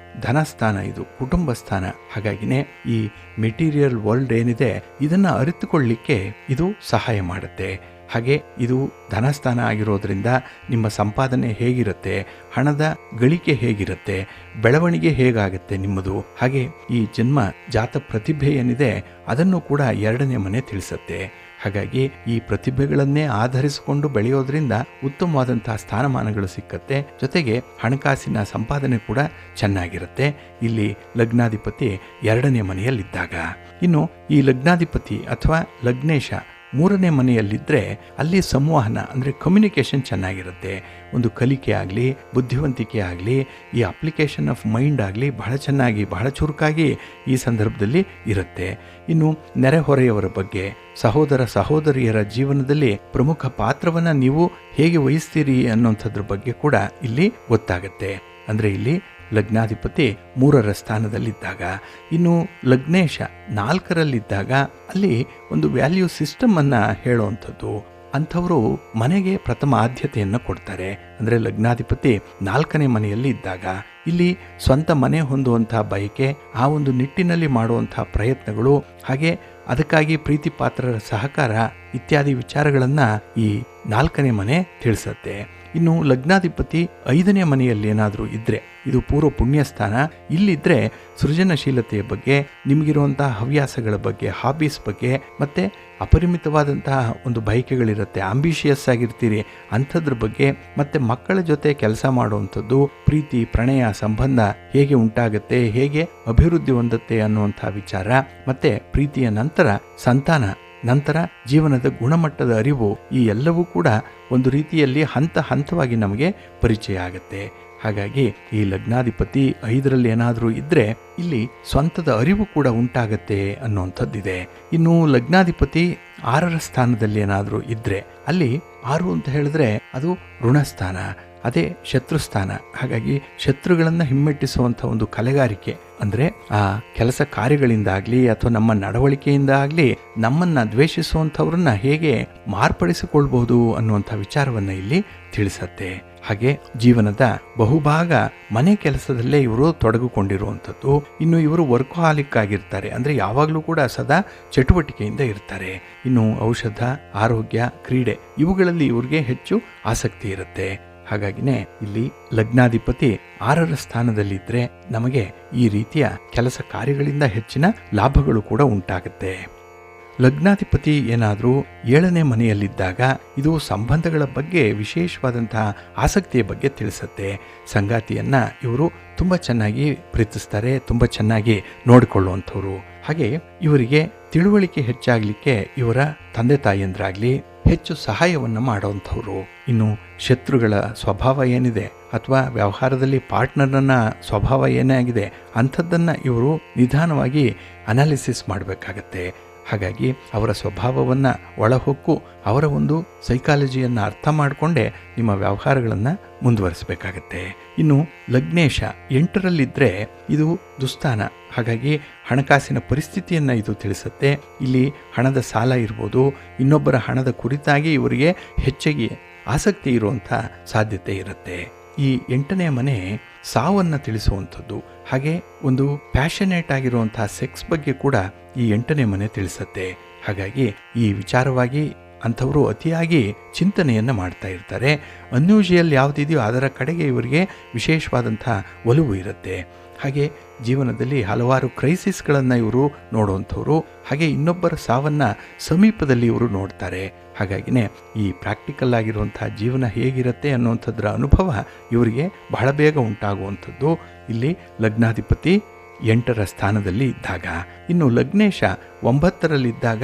ಧನಸ್ಥಾನ, ಇದು ಕುಟುಂಬ ಸ್ಥಾನ. ಹಾಗಾಗಿನೇ ಈ ಮೆಟೀರಿಯಲ್ ವರ್ಲ್ಡ್ ಏನಿದೆ ಇದನ್ನು ಅರಿತುಕೊಳ್ಳಿಕ್ಕೆ ಇದು ಸಹಾಯ ಮಾಡುತ್ತೆ. ಹಾಗೆ ಇದು ಧನಸ್ಥಾನ ಆಗಿರೋದ್ರಿಂದ ನಿಮ್ಮ ಸಂಪಾದನೆ ಹೇಗಿರುತ್ತೆ, ಹಣದ ಗಳಿಕೆ ಹೇಗಿರುತ್ತೆ, ಬೆಳವಣಿಗೆ ಹೇಗಾಗುತ್ತೆ ನಿಮ್ಮದು, ಹಾಗೆ ಈ ಜನ್ಮ ಜಾತ ಪ್ರತಿಭೆ ಏನಿದೆ ಅದನ್ನು ಕೂಡ 2ನೇ ಮನೆ ತಿಳಿಸುತ್ತೆ. ಹಾಗಾಗಿ ಈ ಪ್ರತಿಭೆಗಳನ್ನೇ ಆಧರಿಸಿಕೊಂಡು ಬೆಳೆಯೋದ್ರಿಂದ ಉತ್ತಮವಾದಂತಹ ಸ್ಥಾನಮಾನಗಳು ಸಿಕ್ಕತ್ತೆ. ಜೊತೆಗೆ ಹಣಕಾಸಿನ ಸಂಪಾದನೆ ಕೂಡ ಚೆನ್ನಾಗಿರುತ್ತೆ ಇಲ್ಲಿ ಲಗ್ನಾಧಿಪತಿ 2ನೇ ಮನೆಯಲ್ಲಿದ್ದಾಗ. ಇನ್ನು ಈ ಲಗ್ನಾಧಿಪತಿ ಅಥವಾ ಲಗ್ನೇಶ 3ನೇ ಮನೆಯಲ್ಲಿದ್ದರೆ ಅಲ್ಲಿ ಸಂವಹನ ಅಂದರೆ ಕಮ್ಯುನಿಕೇಷನ್ ಚೆನ್ನಾಗಿರುತ್ತೆ. ಒಂದು ಕಲಿಕೆ ಆಗಲಿ, ಬುದ್ಧಿವಂತಿಕೆ ಆಗಲಿ, ಈ ಅಪ್ಲಿಕೇಶನ್ ಆಫ್ ಮೈಂಡ್ ಆಗಲಿ ಬಹಳ ಚೆನ್ನಾಗಿ, ಬಹಳ ಚುರುಕಾಗಿ ಈ ಸಂದರ್ಭದಲ್ಲಿ ಇರುತ್ತೆ. ಇನ್ನು ನೆರೆಹೊರೆಯವರ ಬಗ್ಗೆ, ಸಹೋದರ ಸಹೋದರಿಯರ ಜೀವನದಲ್ಲಿ ಪ್ರಮುಖ ಪಾತ್ರವನ್ನು ನೀವು ಹೇಗೆ ವಹಿಸ್ತೀರಿ ಅನ್ನೋಂಥದ್ರ ಬಗ್ಗೆ ಕೂಡ ಇಲ್ಲಿ ಗೊತ್ತಾಗುತ್ತೆ. ಅಂದರೆ ಇಲ್ಲಿ ಲಗ್ನಾಧಿಪತಿ 3ರ ಸ್ಥಾನದಲ್ಲಿದ್ದಾಗ. ಇನ್ನು ಲಗ್ನೇಶ 4ರಲ್ಲಿದ್ದಾಗ ಅಲ್ಲಿ ಒಂದು ವ್ಯಾಲ್ಯೂ ಸಿಸ್ಟಮ್ ಅನ್ನ ಹೇಳುವಂಥದ್ದು. ಅಂಥವರು ಮನೆಗೆ ಪ್ರಥಮ ಆದ್ಯತೆಯನ್ನು ಕೊಡ್ತಾರೆ. ಅಂದರೆ ಲಗ್ನಾಧಿಪತಿ 4ನೇ ಮನೆಯಲ್ಲಿ ಇದ್ದಾಗ ಇಲ್ಲಿ ಸ್ವಂತ ಮನೆ ಹೊಂದುವಂತಹ ಬಯಕೆ, ಆ ಒಂದು ನಿಟ್ಟಿನಲ್ಲಿ ಮಾಡುವಂತಹ ಪ್ರಯತ್ನಗಳು, ಹಾಗೆ ಅದಕ್ಕಾಗಿ ಪ್ರೀತಿ ಪಾತ್ರರ ಸಹಕಾರ ಇತ್ಯಾದಿ ವಿಚಾರಗಳನ್ನು ಈ 4ನೇ ಮನೆ ತಿಳಿಸುತ್ತೆ. ಇನ್ನು ಲಗ್ನಾಧಿಪತಿ 5ನೇ ಮನೆಯಲ್ಲಿ ಏನಾದರೂ ಇದ್ದರೆ, ಇದು ಪೂರ್ವ ಪುಣ್ಯಸ್ಥಾನ, ಇಲ್ಲಿದ್ದರೆ ಸೃಜನಶೀಲತೆಯ ಬಗ್ಗೆ, ನಿಮಗಿರುವಂತಹ ಹವ್ಯಾಸಗಳ ಬಗ್ಗೆ, ಹಾಬೀಸ್ ಬಗ್ಗೆ, ಮತ್ತು ಅಪರಿಮಿತವಾದಂತಹ ಒಂದು ಬಯಕೆಗಳಿರುತ್ತೆ, ಆಂಬಿಷಿಯಸ್ ಆಗಿರ್ತೀರಿ ಅಂಥದ್ರ ಬಗ್ಗೆ, ಮತ್ತು ಮಕ್ಕಳ ಜೊತೆ ಕೆಲಸ ಮಾಡುವಂಥದ್ದು, ಪ್ರೀತಿ ಪ್ರಣಯ ಸಂಬಂಧ ಹೇಗೆ ಉಂಟಾಗುತ್ತೆ, ಹೇಗೆ ಅಭಿವೃದ್ಧಿ ಹೊಂದುತ್ತೆ ಅನ್ನುವಂಥ ವಿಚಾರ, ಮತ್ತು ಪ್ರೀತಿಯ ನಂತರ ಸಂತಾನ, ನಂತರ ಜೀವನದ ಗುಣಮಟ್ಟದ ಅರಿವು, ಈ ಎಲ್ಲವೂ ಕೂಡ ಒಂದು ರೀತಿಯಲ್ಲಿ ಹಂತ ಹಂತವಾಗಿ ನಮಗೆ ಪರಿಚಯ ಆಗುತ್ತೆ. ಹಾಗಾಗಿ ಈ ಲಗ್ನಾಧಿಪತಿ 5ರಲ್ಲಿ ಏನಾದರೂ ಇದ್ದರೆ ಇಲ್ಲಿ ಸ್ವಂತದ ಅರಿವು ಕೂಡ ಉಂಟಾಗತ್ತೆ ಅನ್ನುವಂಥದ್ದಿದೆ. ಇನ್ನು ಲಗ್ನಾಧಿಪತಿ 6ರ ಸ್ಥಾನದಲ್ಲಿ ಏನಾದರೂ ಇದ್ದರೆ, ಅಲ್ಲಿ 6 ಅಂತ ಹೇಳಿದ್ರೆ ಅದು ಋಣಸ್ಥಾನ, ಅದೇ ಶತ್ರುಸ್ಥಾನ. ಹಾಗಾಗಿ ಶತ್ರುಗಳನ್ನು ಹಿಮ್ಮೆಟ್ಟಿಸುವಂಥ ಒಂದು ಕಲೆಗಾರಿಕೆ, ಅಂದರೆ ಆ ಕೆಲಸ ಕಾರ್ಯಗಳಿಂದಾಗಲಿ ಅಥವಾ ನಮ್ಮ ನಡವಳಿಕೆಯಿಂದ ಆಗಲಿ ನಮ್ಮನ್ನು ದ್ವೇಷಿಸುವಂಥವ್ರನ್ನ ಹೇಗೆ ಮಾರ್ಪಡಿಸಿಕೊಳ್ಬಹುದು ಅನ್ನುವಂಥ ವಿಚಾರವನ್ನು ಇಲ್ಲಿ ತಿಳಿಸತ್ತೆ. ಹಾಗೆ ಜೀವನದ ಬಹುಭಾಗ ಮನೆ ಕೆಲಸದಲ್ಲೇ ಇವರು ತೊಡಗಿಕೊಂಡಿರುವಂಥದ್ದು. ಇನ್ನು ಇವರು ವರ್ಕಹಾಲಿಕ್ ಆಗಿರ್ತಾರೆ, ಅಂದರೆ ಯಾವಾಗಲೂ ಕೂಡ ಸದಾ ಚಟುವಟಿಕೆಯಿಂದ ಇರ್ತಾರೆ. ಇನ್ನು ಔಷಧ, ಆರೋಗ್ಯ, ಕ್ರೀಡೆ ಇವುಗಳಲ್ಲಿ ಇವ್ರಿಗೆ ಹೆಚ್ಚು ಆಸಕ್ತಿ ಇರುತ್ತೆ. ಹಾಗಾಗಿನೇ ಇಲ್ಲಿ ಲಗ್ನಾಧಿಪತಿ 6ರ ಸ್ಥಾನದಲ್ಲಿದ್ದರೆ ನಮಗೆ ಈ ರೀತಿಯ ಕೆಲಸ ಕಾರ್ಯಗಳಿಂದ ಹೆಚ್ಚಿನ ಲಾಭಗಳು ಕೂಡ ಉಂಟಾಗುತ್ತೆ. ಲಗ್ನಾಧಿಪತಿ ಏನಾದರೂ 7ನೇ ಮನೆಯಲ್ಲಿದ್ದಾಗ ಇದು ಸಂಬಂಧಗಳ ಬಗ್ಗೆ ವಿಶೇಷವಾದಂತಹ ಆಸಕ್ತಿಯ ಬಗ್ಗೆ ತಿಳಿಸುತ್ತೆ. ಸಂಗಾತಿಯನ್ನು ಇವರು ತುಂಬ ಚೆನ್ನಾಗಿ ಪ್ರೀತಿಸ್ತಾರೆ, ತುಂಬ ಚೆನ್ನಾಗಿ ನೋಡಿಕೊಳ್ಳುವಂಥವ್ರು. ಹಾಗೆ ಇವರಿಗೆ ತಿಳುವಳಿಕೆ ಹೆಚ್ಚಾಗಲಿಕ್ಕೆ ಇವರ ತಂದೆ ತಾಯಿಯಂದ್ರಾಗಲಿ ಹೆಚ್ಚು ಸಹಾಯವನ್ನು ಮಾಡುವಂಥವ್ರು. ಇನ್ನು ಶತ್ರುಗಳ ಸ್ವಭಾವ ಏನಿದೆ ಅಥವಾ ವ್ಯವಹಾರದಲ್ಲಿ ಪಾರ್ಟ್ನರ್ನ ಸ್ವಭಾವ ಏನೇ ಆಗಿದೆ ಅಂಥದ್ದನ್ನು ಇವರು ನಿಧಾನವಾಗಿ ಅನಾಲಿಸಿಸ್ ಮಾಡಬೇಕಾಗತ್ತೆ. ಹಾಗಾಗಿ ಅವರ ಸ್ವಭಾವವನ್ನು ಒಳಹೊಕ್ಕು ಅವರ ಒಂದು ಸೈಕಾಲಜಿಯನ್ನು ಅರ್ಥ ಮಾಡಿಕೊಂಡೇ ನಿಮ್ಮ ವ್ಯವಹಾರಗಳನ್ನು ಮುಂದುವರಿಸಬೇಕಾಗತ್ತೆ. ಇನ್ನು ಲಗ್ನೇಶ 8ರಲ್ಲಿದ್ದರೆ ಇದು ದುಸ್ಥಾನ, ಹಾಗಾಗಿ ಹಣಕಾಸಿನ ಪರಿಸ್ಥಿತಿಯನ್ನು ಇದು ತಿಳಿಸುತ್ತೆ. ಇಲ್ಲಿ ಹಣದ ಸಾಲ ಇರ್ಬೋದು, ಇನ್ನೊಬ್ಬರ ಹಣದ ಕುರಿತಾಗಿ ಇವರಿಗೆ ಹೆಚ್ಚಿಗೆ ಆಸಕ್ತಿ ಇರುವಂಥ ಸಾಧ್ಯತೆ ಇರುತ್ತೆ. ಈ 8ನೇ ಮನೆ ಸಾವನ್ನು ತಿಳಿಸುವಂಥದ್ದು, ಹಾಗೆ ಒಂದು ಪ್ಯಾಷನೇಟ್ ಆಗಿರುವಂತಹ ಸೆಕ್ಸ್ ಬಗ್ಗೆ ಕೂಡ ಈ 8ನೇ ಮನೆ ತಿಳಿಸುತ್ತೆ. ಹಾಗಾಗಿ ಈ ವಿಚಾರವಾಗಿ ಅಂಥವರು ಅತಿಯಾಗಿ ಚಿಂತನೆಯನ್ನು ಮಾಡ್ತಾ ಇರ್ತಾರೆ. ಅನ್ಯೂಶಿಯಲ್ ಯಾವುದಿದೆಯೋ ಅದರ ಕಡೆಗೆ ಇವರಿಗೆ ವಿಶೇಷವಾದಂಥ ಒಲವು ಇರುತ್ತೆ. ಹಾಗೆ ಜೀವನದಲ್ಲಿ ಹಲವಾರು ಕ್ರೈಸಿಸ್ಗಳನ್ನು ಇವರು ನೋಡುವಂಥವ್ರು. ಹಾಗೆ ಇನ್ನೊಬ್ಬರ ಸಾವನ್ನು ಸಮೀಪದಲ್ಲಿ ಇವರು ನೋಡ್ತಾರೆ. ಹಾಗಾಗಿನೇ ಈ ಪ್ರಾಕ್ಟಿಕಲ್ ಆಗಿರುವಂತಹ ಜೀವನ ಹೇಗಿರುತ್ತೆ ಅನ್ನುವಂಥದ್ರ ಅನುಭವ ಇವರಿಗೆ ಬಹಳ ಬೇಗ ಉಂಟಾಗುವಂಥದ್ದು ಇಲ್ಲಿ ಲಗ್ನಾಧಿಪತಿ 8ರ ಸ್ಥಾನದಲ್ಲಿ ಇದ್ದಾಗ. ಇನ್ನು ಲಗ್ನೇಶ 9ರಲ್ಲಿದ್ದಾಗ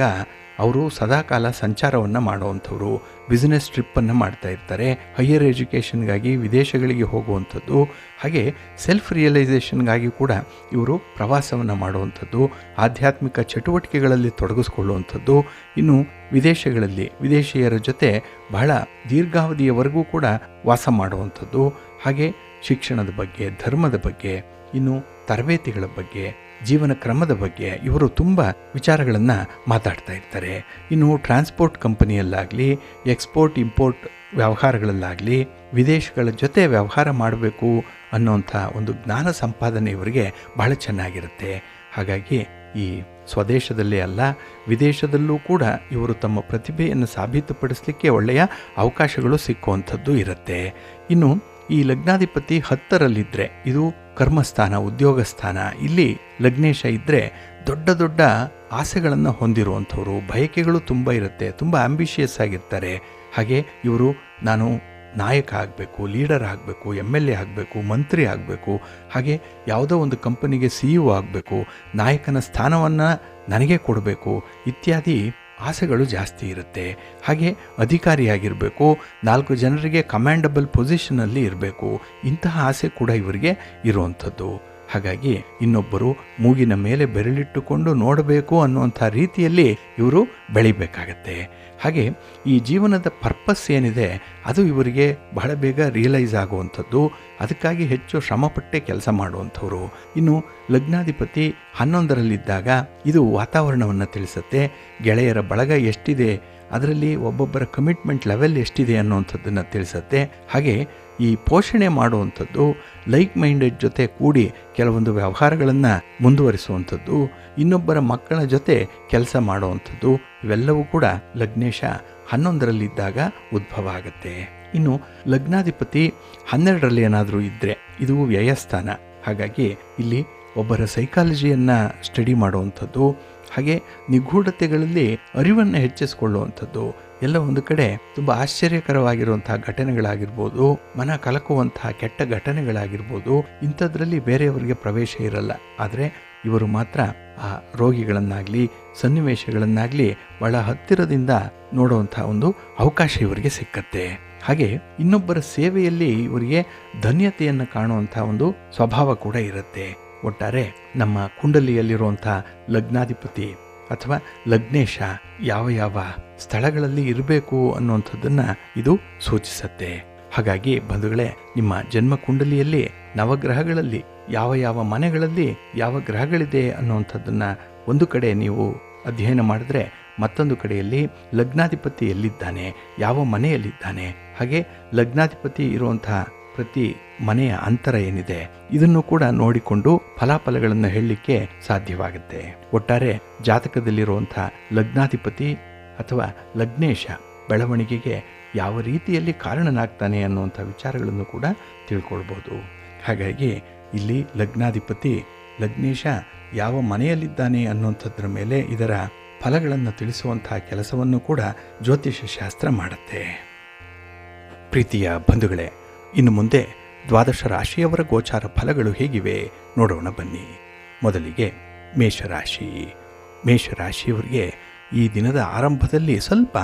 ಅವರು ಸದಾಕಾಲ ಸಂಚಾರವನ್ನು ಮಾಡುವಂಥವ್ರು, ಬಿಸ್ನೆಸ್ ಟ್ರಿಪ್ಪನ್ನು ಮಾಡ್ತಾ ಇರ್ತಾರೆ, ಹೈಯರ್ ಎಜುಕೇಷನ್ಗಾಗಿ ವಿದೇಶಗಳಿಗೆ ಹೋಗುವಂಥದ್ದು, ಹಾಗೆ ಸೆಲ್ಫ್ ರಿಯಲೈಸೇಷನ್ಗಾಗಿ ಕೂಡ ಇವರು ಪ್ರವಾಸವನ್ನು ಮಾಡುವಂಥದ್ದು, ಆಧ್ಯಾತ್ಮಿಕ ಚಟುವಟಿಕೆಗಳಲ್ಲಿ ತೊಡಗಿಸ್ಕೊಳ್ಳುವಂಥದ್ದು, ಇನ್ನು ವಿದೇಶಗಳಲ್ಲಿ ವಿದೇಶಿಯರ ಜೊತೆ ಬಹಳ ದೀರ್ಘಾವಧಿಯವರೆಗೂ ಕೂಡ ವಾಸ ಮಾಡುವಂಥದ್ದು, ಹಾಗೆ ಶಿಕ್ಷಣದ ಬಗ್ಗೆ, ಧರ್ಮದ ಬಗ್ಗೆ, ಇನ್ನು ತರಬೇತಿಗಳ ಬಗ್ಗೆ, ಜೀವನ ಕ್ರಮದ ಬಗ್ಗೆ ಇವರು ತುಂಬ ವಿಚಾರಗಳನ್ನು ಮಾತಾಡ್ತಾ ಇರ್ತಾರೆ. ಇನ್ನು ಟ್ರಾನ್ಸ್ಪೋರ್ಟ್ ಕಂಪನಿಯಲ್ಲಾಗಲಿ, ಎಕ್ಸ್ಪೋರ್ಟ್ ಇಂಪೋರ್ಟ್ ವ್ಯವಹಾರಗಳಲ್ಲಾಗಲಿ ವಿದೇಶಗಳ ಜೊತೆ ವ್ಯವಹಾರ ಮಾಡಬೇಕು ಅನ್ನೋಂಥ ಒಂದು ಜ್ಞಾನ ಸಂಪಾದನೆ ಇವರಿಗೆ ಬಹಳ ಚೆನ್ನಾಗಿರುತ್ತೆ. ಹಾಗಾಗಿ ಈ ಸ್ವದೇಶದಲ್ಲೇ ಅಲ್ಲ, ವಿದೇಶದಲ್ಲೂ ಕೂಡ ಇವರು ತಮ್ಮ ಪ್ರತಿಭೆಯನ್ನು ಸಾಬೀತುಪಡಿಸಲಿಕ್ಕೆ ಒಳ್ಳೆಯ ಅವಕಾಶಗಳು ಸಿಕ್ಕುವಂಥದ್ದು ಇರುತ್ತೆ. ಇನ್ನು ಈ ಲಗ್ನಾಧಿಪತಿ 10ರಲ್ಲಿದ್ದರೆ ಇದು ಕರ್ಮಸ್ಥಾನ, ಉದ್ಯೋಗ ಸ್ಥಾನ. ಇಲ್ಲಿ ಲಗ್ನೇಶ ಇದ್ದರೆ ದೊಡ್ಡ ದೊಡ್ಡ ಆಸೆಗಳನ್ನು ಹೊಂದಿರುವಂಥವ್ರು, ಬಯಕೆಗಳು ತುಂಬ ಇರುತ್ತೆ, ತುಂಬ ಆಂಬಿಷಿಯಸ್ ಆಗಿರ್ತಾರೆ. ಹಾಗೆ ಇವರು ನಾನು ನಾಯಕ ಆಗಬೇಕು, ಲೀಡರ್ ಆಗಬೇಕು, MLA ಆಗಬೇಕು, ಮಂತ್ರಿ ಆಗಬೇಕು, ಹಾಗೆ ಯಾವುದೋ ಒಂದು ಕಂಪನಿಗೆ CEO ಆಗಬೇಕು, ನಾಯಕನ ಸ್ಥಾನವನ್ನು ನನಗೆ ಕೊಡಬೇಕು ಇತ್ಯಾದಿ ಆಸೆಗಳು ಜಾಸ್ತಿ ಇರುತ್ತೆ. ಹಾಗೆ ಅಧಿಕಾರಿಯಾಗಿರಬೇಕು, 4 ಜನರಿಗೆ ಕಮ್ಯಾಂಡಬಲ್ ಪೊಸಿಷನಲ್ಲಿ ಇರಬೇಕು, ಇಂತಹ ಆಸೆ ಕೂಡ ಇವರಿಗೆ ಇರುವಂಥದ್ದು. ಹಾಗಾಗಿ ಇನ್ನೊಬ್ಬರು ಮೂಗಿನ ಮೇಲೆ ಬೆರಳಿಟ್ಟುಕೊಂಡು ನೋಡಬೇಕು ಅನ್ನುವಂಥ ರೀತಿಯಲ್ಲಿ ಇವರು ಬೆಳಿಬೇಕಾಗತ್ತೆ. ಹಾಗೆ ಈ ಜೀವನದ ಪರ್ಪಸ್ ಏನಿದೆ ಅದು ಇವರಿಗೆ ಬಹಳ ಬೇಗ ರಿಯಲೈಸ್ ಆಗುವಂಥದ್ದು. ಅದಕ್ಕಾಗಿ ಹೆಚ್ಚು ಶ್ರಮಪಟ್ಟೆ ಕೆಲಸ ಮಾಡುವಂಥವ್ರು. ಇನ್ನು ಲಗ್ನಾಧಿಪತಿ 11ರಲ್ಲಿದ್ದಾಗ ಇದು ವಾತಾವರಣವನ್ನು ತಿಳಿಸುತ್ತೆ. ಗೆಳೆಯರ ಬಳಗ ಎಷ್ಟಿದೆ, ಅದರಲ್ಲಿ ಒಬ್ಬೊಬ್ಬರ ಕಮಿಟ್ಮೆಂಟ್ ಲೆವೆಲ್ ಎಷ್ಟಿದೆ ಅನ್ನುವಂಥದ್ದನ್ನು ತಿಳಿಸುತ್ತೆ. ಹಾಗೆ ಈ ಪೋಷಣೆ ಮಾಡುವಂಥದ್ದು, ಲೈಕ್ ಮೈಂಡೆಡ್ ಜೊತೆ ಕೂಡಿ ಕೆಲವೊಂದು ವ್ಯವಹಾರಗಳನ್ನು ಮುಂದುವರಿಸುವಂಥದ್ದು, ಇನ್ನೊಬ್ಬರ ಮಕ್ಕಳ ಜೊತೆ ಕೆಲಸ ಮಾಡುವಂಥದ್ದು, ಇವೆಲ್ಲವೂ ಕೂಡ ಲಗ್ನೇಶ 11ರಲ್ಲಿದ್ದಾಗ ಉದ್ಭವ ಆಗುತ್ತೆ. ಇನ್ನು ಲಗ್ನಾಧಿಪತಿ 12ರಲ್ಲಿ ಏನಾದರೂ ಇದ್ದರೆ ಇದು ವ್ಯಯಸ್ಥಾನ. ಹಾಗಾಗಿ ಇಲ್ಲಿ ಒಬ್ಬರ ಸೈಕಾಲಜಿಯನ್ನು ಸ್ಟಡಿ ಮಾಡುವಂಥದ್ದು, ಹಾಗೆ ನಿಗೂಢತೆಗಳಲ್ಲಿ ಅರಿವನ್ನು ಹೆಚ್ಚಿಸಿಕೊಳ್ಳುವಂಥದ್ದು, ಎಲ್ಲ ಒಂದು ಕಡೆ ತುಂಬ ಆಶ್ಚರ್ಯಕರವಾಗಿರುವಂತಹ ಘಟನೆಗಳಾಗಿರ್ಬೋದು, ಮನ ಕಲಕುವಂತಹ ಕೆಟ್ಟ ಘಟನೆಗಳಾಗಿರ್ಬೋದು, ಇಂಥದ್ರಲ್ಲಿ ಬೇರೆಯವರಿಗೆ ಪ್ರವೇಶ ಇರಲ್ಲ. ಆದರೆ ಇವರು ಮಾತ್ರ ಆ ರೋಗಿಗಳನ್ನಾಗಲಿ ಸನ್ನಿವೇಶಗಳನ್ನಾಗಲಿ ಬಹಳ ಹತ್ತಿರದಿಂದ ನೋಡುವಂಥ ಒಂದು ಅವಕಾಶ ಇವರಿಗೆ ಸಿಕ್ಕತ್ತೆ. ಹಾಗೆ ಇನ್ನೊಬ್ಬರ ಸೇವೆಯಲ್ಲಿ ಇವರಿಗೆ ಧನ್ಯತೆಯನ್ನು ಕಾಣುವಂಥ ಒಂದು ಸ್ವಭಾವ ಕೂಡ ಇರುತ್ತೆ. ಒಟ್ಟಾರೆ ನಮ್ಮ ಕುಂಡಲಿಯಲ್ಲಿರುವಂಥ ಲಗ್ನಾಧಿಪತಿ ಅಥವಾ ಲಗ್ನೇಶ ಯಾವ ಯಾವ ಸ್ಥಳಗಳಲ್ಲಿ ಇರಬೇಕು ಅನ್ನುವಂಥದ್ದನ್ನು ಇದು ಸೂಚಿಸುತ್ತೆ. ಹಾಗಾಗಿ ಬಂಧುಗಳೇ, ನಿಮ್ಮ ಜನ್ಮ ಕುಂಡಲಿಯಲ್ಲಿ ನವಗ್ರಹಗಳಲ್ಲಿ ಯಾವ ಯಾವ ಮನೆಗಳಲ್ಲಿ ಯಾವ ಗ್ರಹಗಳಿದೆ ಅನ್ನುವಂಥದ್ದನ್ನು ಒಂದು ಕಡೆ ನೀವು ಅಧ್ಯಯನ ಮಾಡಿದ್ರೆ, ಮತ್ತೊಂದು ಕಡೆಯಲ್ಲಿ ಲಗ್ನಾಧಿಪತಿ ಎಲ್ಲಿದ್ದಾನೆ, ಯಾವ ಮನೆಯಲ್ಲಿದ್ದಾನೆ, ಹಾಗೆ ಲಗ್ನಾಧಿಪತಿ ಇರುವಂತಹ ಪ್ರತಿ ಮನೆಯ ಅಂತರ ಏನಿದೆ ಇದನ್ನು ಕೂಡ ನೋಡಿಕೊಂಡು ಫಲಾಫಲಗಳನ್ನು ಹೇಳಲಿಕ್ಕೆ ಸಾಧ್ಯವಾಗುತ್ತೆ. ಒಟ್ಟಾರೆ ಜಾತಕದಲ್ಲಿರುವಂಥ ಲಗ್ನಾಧಿಪತಿ ಅಥವಾ ಲಗ್ನೇಶ ಬೆಳವಣಿಗೆಗೆ ಯಾವ ರೀತಿಯಲ್ಲಿ ಕಾರಣನಾಗ್ತಾನೆ ಅನ್ನುವಂಥ ವಿಚಾರಗಳನ್ನು ಕೂಡ ತಿಳ್ಕೊಳ್ಬೋದು. ಹಾಗಾಗಿ ಇಲ್ಲಿ ಲಗ್ನಾಧಿಪತಿ ಲಗ್ನೇಶ ಯಾವ ಮನೆಯಲ್ಲಿದ್ದಾನೆ ಅನ್ನುವಂಥದ್ರ ಮೇಲೆ ಇದರ ಫಲಗಳನ್ನು ತಿಳಿಸುವಂತಹ ಕೆಲಸವನ್ನು ಕೂಡ ಜ್ಯೋತಿಷ್ಯ ಶಾಸ್ತ್ರ ಮಾಡುತ್ತೆ. ಪ್ರೀತಿಯ ಬಂಧುಗಳೇ, ಇನ್ನು ಮುಂದೆ ದ್ವಾದಶ ರಾಶಿಯವರ ಗೋಚಾರ ಫಲಗಳು ಹೇಗಿವೆ ನೋಡೋಣ ಬನ್ನಿ. ಮೊದಲಿಗೆ ಮೇಷರಾಶಿ. ಮೇಷರಾಶಿಯವರಿಗೆ ಈ ದಿನದ ಆರಂಭದಲ್ಲಿ ಸ್ವಲ್ಪ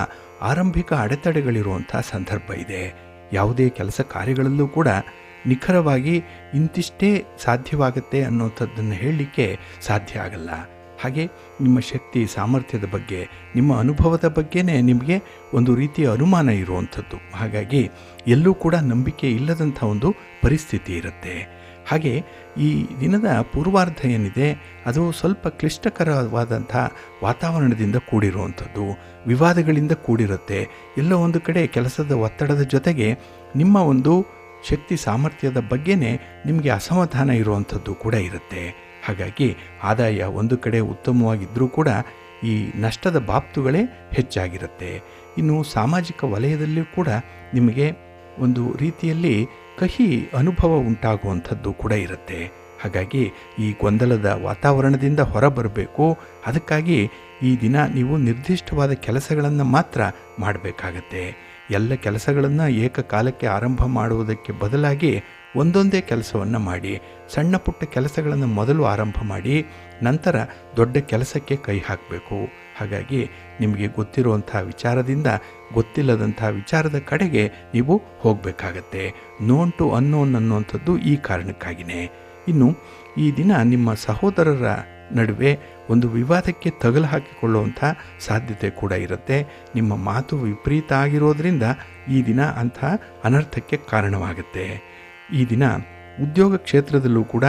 ಆರಂಭಿಕ ಅಡೆತಡೆಗಳಿರುವಂಥ ಸಂದರ್ಭ ಇದೆ. ಯಾವುದೇ ಕೆಲಸ ಕಾರ್ಯಗಳಲ್ಲೂ ಕೂಡ ನಿಖರವಾಗಿ ಇಂತಿಷ್ಟೇ ಸಾಧ್ಯವಾಗುತ್ತೆ ಅನ್ನೋಂಥದ್ದನ್ನು ಹೇಳಲಿಕ್ಕೆ ಸಾಧ್ಯ ಆಗಲ್ಲ. ಹಾಗೆ ನಿಮ್ಮ ಶಕ್ತಿ ಸಾಮರ್ಥ್ಯದ ಬಗ್ಗೆ, ನಿಮ್ಮ ಅನುಭವದ ಬಗ್ಗೆನೇ ನಿಮಗೆ ಒಂದು ರೀತಿಯ ಅನುಮಾನ ಇರುವಂಥದ್ದು. ಹಾಗಾಗಿ ಎಲ್ಲೂ ಕೂಡ ನಂಬಿಕೆ ಇಲ್ಲದಂಥ ಒಂದು ಪರಿಸ್ಥಿತಿ ಇರುತ್ತೆ. ಹಾಗೆ ಈ ದಿನದ ಪೂರ್ವಾರ್ಧ ಏನಿದೆ ಅದು ಸ್ವಲ್ಪ ಕ್ಲಿಷ್ಟಕರವಾದಂಥ ವಾತಾವರಣದಿಂದ ಕೂಡಿರುವಂಥದ್ದು, ವಿವಾದಗಳಿಂದ ಕೂಡಿರುತ್ತೆ. ಎಲ್ಲೋ ಒಂದು ಕಡೆ ಕೆಲಸದ ಒತ್ತಡದ ಜೊತೆಗೆ ನಿಮ್ಮ ಒಂದು ಶಕ್ತಿ ಸಾಮರ್ಥ್ಯದ ಬಗ್ಗೆನೇ ನಿಮಗೆ ಅಸಮಾಧಾನ ಇರುವಂಥದ್ದು ಕೂಡ ಇರುತ್ತೆ. ಹಾಗಾಗಿ ಆದಾಯ ಒಂದು ಕಡೆ ಉತ್ತಮವಾಗಿದ್ದರೂ ಕೂಡ ಈ ನಷ್ಟದ ಬಾಬ್ತುಗಳೇ ಹೆಚ್ಚಾಗಿರುತ್ತೆ. ಇನ್ನು ಸಾಮಾಜಿಕ ವಲಯದಲ್ಲಿಯೂ ಕೂಡ ನಿಮಗೆ ಒಂದು ರೀತಿಯಲ್ಲಿ ಕಹಿ ಅನುಭವ ಉಂಟಾಗುವಂಥದ್ದು ಕೂಡ ಇರುತ್ತೆ. ಹಾಗಾಗಿ ಈ ಗೊಂದಲದ ವಾತಾವರಣದಿಂದ ಹೊರಬರಬೇಕು. ಅದಕ್ಕಾಗಿ ಈ ದಿನ ನೀವು ನಿರ್ದಿಷ್ಟವಾದ ಕೆಲಸಗಳನ್ನು ಮಾತ್ರ ಮಾಡಬೇಕಾಗತ್ತೆ. ಎಲ್ಲ ಕೆಲಸಗಳನ್ನು ಏಕಕಾಲಕ್ಕೆ ಆರಂಭ ಮಾಡುವುದಕ್ಕೆ ಬದಲಾಗಿ ಒಂದೊಂದೇ ಕೆಲಸವನ್ನು ಮಾಡಿ, ಸಣ್ಣ ಪುಟ್ಟ ಕೆಲಸಗಳನ್ನು ಮೊದಲು ಆರಂಭ ಮಾಡಿ, ನಂತರ ದೊಡ್ಡ ಕೆಲಸಕ್ಕೆ ಕೈ ಹಾಕಬೇಕು. ಹಾಗಾಗಿ ನಿಮಗೆ ಗೊತ್ತಿರುವಂಥ ವಿಚಾರದಿಂದ ಗೊತ್ತಿಲ್ಲದಂಥ ವಿಚಾರದ ಕಡೆಗೆ ನೀವು ಹೋಗಬೇಕಾಗತ್ತೆ. ನೋನ್ ಟು ಅನ್ನೋನ್ ಅನ್ನುವಂಥದ್ದು ಈ ಕಾರಣಕ್ಕಾಗಿಯೇ. ಇನ್ನು ಈ ದಿನ ನಿಮ್ಮ ಸಹೋದರರ ನಡುವೆ ಒಂದು ವಿವಾದಕ್ಕೆ ತಗಲು ಹಾಕಿಕೊಳ್ಳುವಂಥ ಸಾಧ್ಯತೆ ಕೂಡ ಇರುತ್ತೆ. ನಿಮ್ಮ ಮಾತು ವಿಪರೀತ ಆಗಿರೋದ್ರಿಂದ ಈ ದಿನ ಅಂಥ ಅನರ್ಥಕ್ಕೆ ಕಾರಣವಾಗುತ್ತೆ. ಈ ದಿನ ಉದ್ಯೋಗ ಕ್ಷೇತ್ರದಲ್ಲೂ ಕೂಡ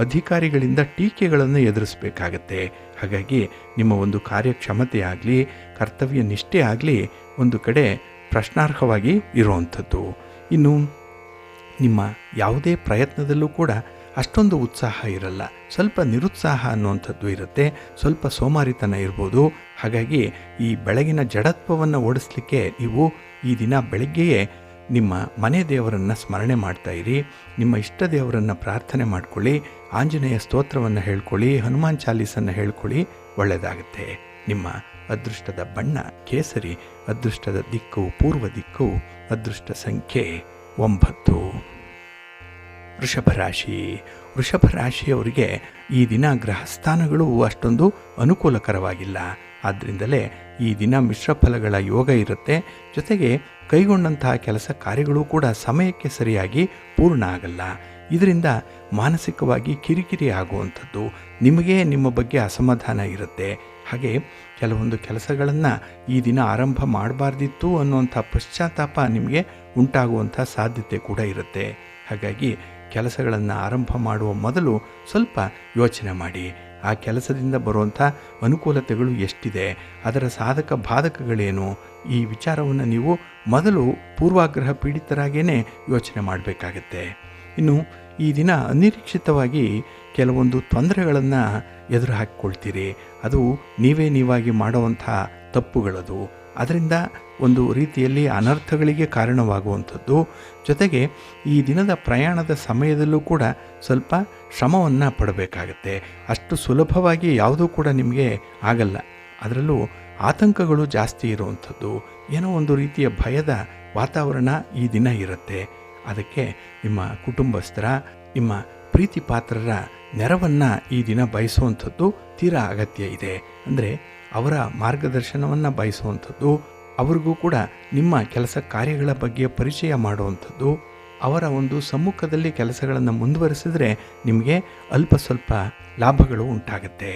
ಅಧಿಕಾರಿಗಳಿಂದ ಟೀಕೆಗಳನ್ನು ಎದುರಿಸಬೇಕಾಗತ್ತೆ. ಹಾಗಾಗಿ ನಿಮ್ಮ ಒಂದು ಕಾರ್ಯಕ್ಷಮತೆ ಆಗಲಿ ಕರ್ತವ್ಯ ನಿಷ್ಠೆ ಆಗಲಿ ಒಂದು ಕಡೆ ಪ್ರಶ್ನಾರ್ಹವಾಗಿ ಇರುವಂಥದ್ದು. ಇನ್ನು ನಿಮ್ಮ ಯಾವುದೇ ಪ್ರಯತ್ನದಲ್ಲೂ ಕೂಡ ಅಷ್ಟೊಂದು ಉತ್ಸಾಹ ಇರಲ್ಲ, ಸ್ವಲ್ಪ ನಿರುತ್ಸಾಹ ಅನ್ನುವಂಥದ್ದು ಇರುತ್ತೆ, ಸ್ವಲ್ಪ ಸೋಮಾರಿತನ ಇರ್ಬೋದು. ಹಾಗಾಗಿ ಈ ಬೆಳಗಿನ ಜಡತ್ವವನ್ನು ಓಡಿಸ್ಲಿಕ್ಕೆ ನೀವು ಈ ದಿನ ಬೆಳಗ್ಗೆಯೇ ನಿಮ್ಮ ಮನೆ ದೇವರನ್ನು ಸ್ಮರಣೆ ಮಾಡ್ತಾ ಇರಿ. ನಿಮ್ಮ ಇಷ್ಟ ದೇವರನ್ನು ಪ್ರಾರ್ಥನೆ ಮಾಡ್ಕೊಳ್ಳಿ, ಆಂಜನೇಯ ಸ್ತೋತ್ರವನ್ನು ಹೇಳ್ಕೊಳ್ಳಿ, ಹನುಮಾನ್ ಚಾಲೀಸನ್ನು ಹೇಳ್ಕೊಳ್ಳಿ, ಒಳ್ಳೆಯದಾಗುತ್ತೆ. ನಿಮ್ಮ ಅದೃಷ್ಟದ ಬಣ್ಣ ಕೇಸರಿ, ಅದೃಷ್ಟದ ದಿಕ್ಕು ಪೂರ್ವ ದಿಕ್ಕು, ಅದೃಷ್ಟ ಸಂಖ್ಯೆ 9. ವೃಷಭರಾಶಿ. ವೃಷಭರಾಶಿಯವರಿಗೆ ಈ ದಿನ ಗ್ರಹಸ್ಥಾನಗಳು ಅಷ್ಟೊಂದು ಅನುಕೂಲಕರವಾಗಿಲ್ಲ. ಆದ್ದರಿಂದಲೇ ಈ ದಿನ ಮಿಶ್ರ ಫಲಗಳ ಯೋಗ ಇರುತ್ತೆ. ಜೊತೆಗೆ ಕೈಗೊಂಡಂತಹ ಕೆಲಸ ಕಾರ್ಯಗಳು ಕೂಡ ಸಮಯಕ್ಕೆ ಸರಿಯಾಗಿ ಪೂರ್ಣ ಆಗಲ್ಲ. ಇದರಿಂದ ಮಾನಸಿಕವಾಗಿ ಕಿರಿಕಿರಿ ಆಗುವಂಥದ್ದು, ನಿಮಗೆ ನಿಮ್ಮ ಬಗ್ಗೆ ಅಸಮಾಧಾನ ಇರುತ್ತೆ. ಹಾಗೆ ಕೆಲವೊಂದು ಕೆಲಸಗಳನ್ನು ಈ ದಿನ ಆರಂಭ ಮಾಡಬಾರ್ದಿತ್ತು ಅನ್ನುವಂಥ ಪಶ್ಚಾತ್ತಾಪ ನಿಮಗೆ ಉಂಟಾಗುವಂಥ ಸಾಧ್ಯತೆ ಕೂಡ ಇರುತ್ತೆ. ಹಾಗಾಗಿ ಕೆಲಸಗಳನ್ನು ಆರಂಭ ಮಾಡುವ ಮೊದಲು ಸ್ವಲ್ಪ ಯೋಚನೆ ಮಾಡಿ. ಆ ಕೆಲಸದಿಂದ ಬರುವಂಥ ಅನುಕೂಲತೆಗಳು ಎಷ್ಟಿದೆ, ಅದರ ಸಾಧಕ ಬಾಧಕಗಳೇನು, ಈ ವಿಚಾರವನ್ನು ನೀವು ಮೊದಲು ಪೂರ್ವಾಗ್ರಹ ಪೀಡಿತರಾಗೇ ಯೋಚನೆ ಮಾಡಬೇಕಾಗತ್ತೆ. ಇನ್ನು ಈ ದಿನ ಅನಿರೀಕ್ಷಿತವಾಗಿ ಕೆಲವೊಂದು ತೊಂದರೆಗಳನ್ನು ಎದುರು ಹಾಕಿಕೊಳ್ತೀರಿ. ಅದು ನೀವಾಗಿ ಮಾಡುವಂಥ ತಪ್ಪುಗಳದು. ಅದರಿಂದ ಒಂದು ರೀತಿಯಲ್ಲಿ ಅನರ್ಥಗಳಿಗೆ ಕಾರಣವಾಗುವಂಥದ್ದು. ಜೊತೆಗೆ ಈ ದಿನದ ಪ್ರಯಾಣದ ಸಮಯದಲ್ಲೂ ಕೂಡ ಸ್ವಲ್ಪ ಶ್ರಮವನ್ನು ಪಡಬೇಕಾಗತ್ತೆ. ಅಷ್ಟು ಸುಲಭವಾಗಿ ಯಾವುದೂ ಕೂಡ ನಿಮಗೆ ಆಗಲ್ಲ. ಅದರಲ್ಲೂ ಆತಂಕಗಳು ಜಾಸ್ತಿ ಇರುವಂಥದ್ದು, ಏನೋ ಒಂದು ರೀತಿಯ ಭಯದ ವಾತಾವರಣ ಈ ದಿನ ಇರುತ್ತೆ. ಅದಕ್ಕೆ ನಿಮ್ಮ ಕುಟುಂಬಸ್ಥರ, ನಿಮ್ಮ ಪ್ರೀತಿ ಪಾತ್ರರ ನೆರವನ್ನು ಈ ದಿನ ಬಯಸುವಂಥದ್ದು ತೀರಾ ಅಗತ್ಯ ಇದೆ. ಅಂದರೆ ಅವರ ಮಾರ್ಗದರ್ಶನವನ್ನು ಬಯಸುವಂಥದ್ದು, ಅವ್ರಿಗೂ ಕೂಡ ನಿಮ್ಮ ಕೆಲಸ ಕಾರ್ಯಗಳ ಬಗ್ಗೆ ಪರಿಚಯ ಮಾಡುವಂಥದ್ದು, ಅವರ ಒಂದು ಸಮ್ಮುಖದಲ್ಲಿ ಕೆಲಸಗಳನ್ನು ಮುಂದುವರಿಸಿದ್ರೆ ನಿಮಗೆ ಅಲ್ಪ ಸ್ವಲ್ಪ ಲಾಭಗಳು ಉಂಟಾಗುತ್ತೆ.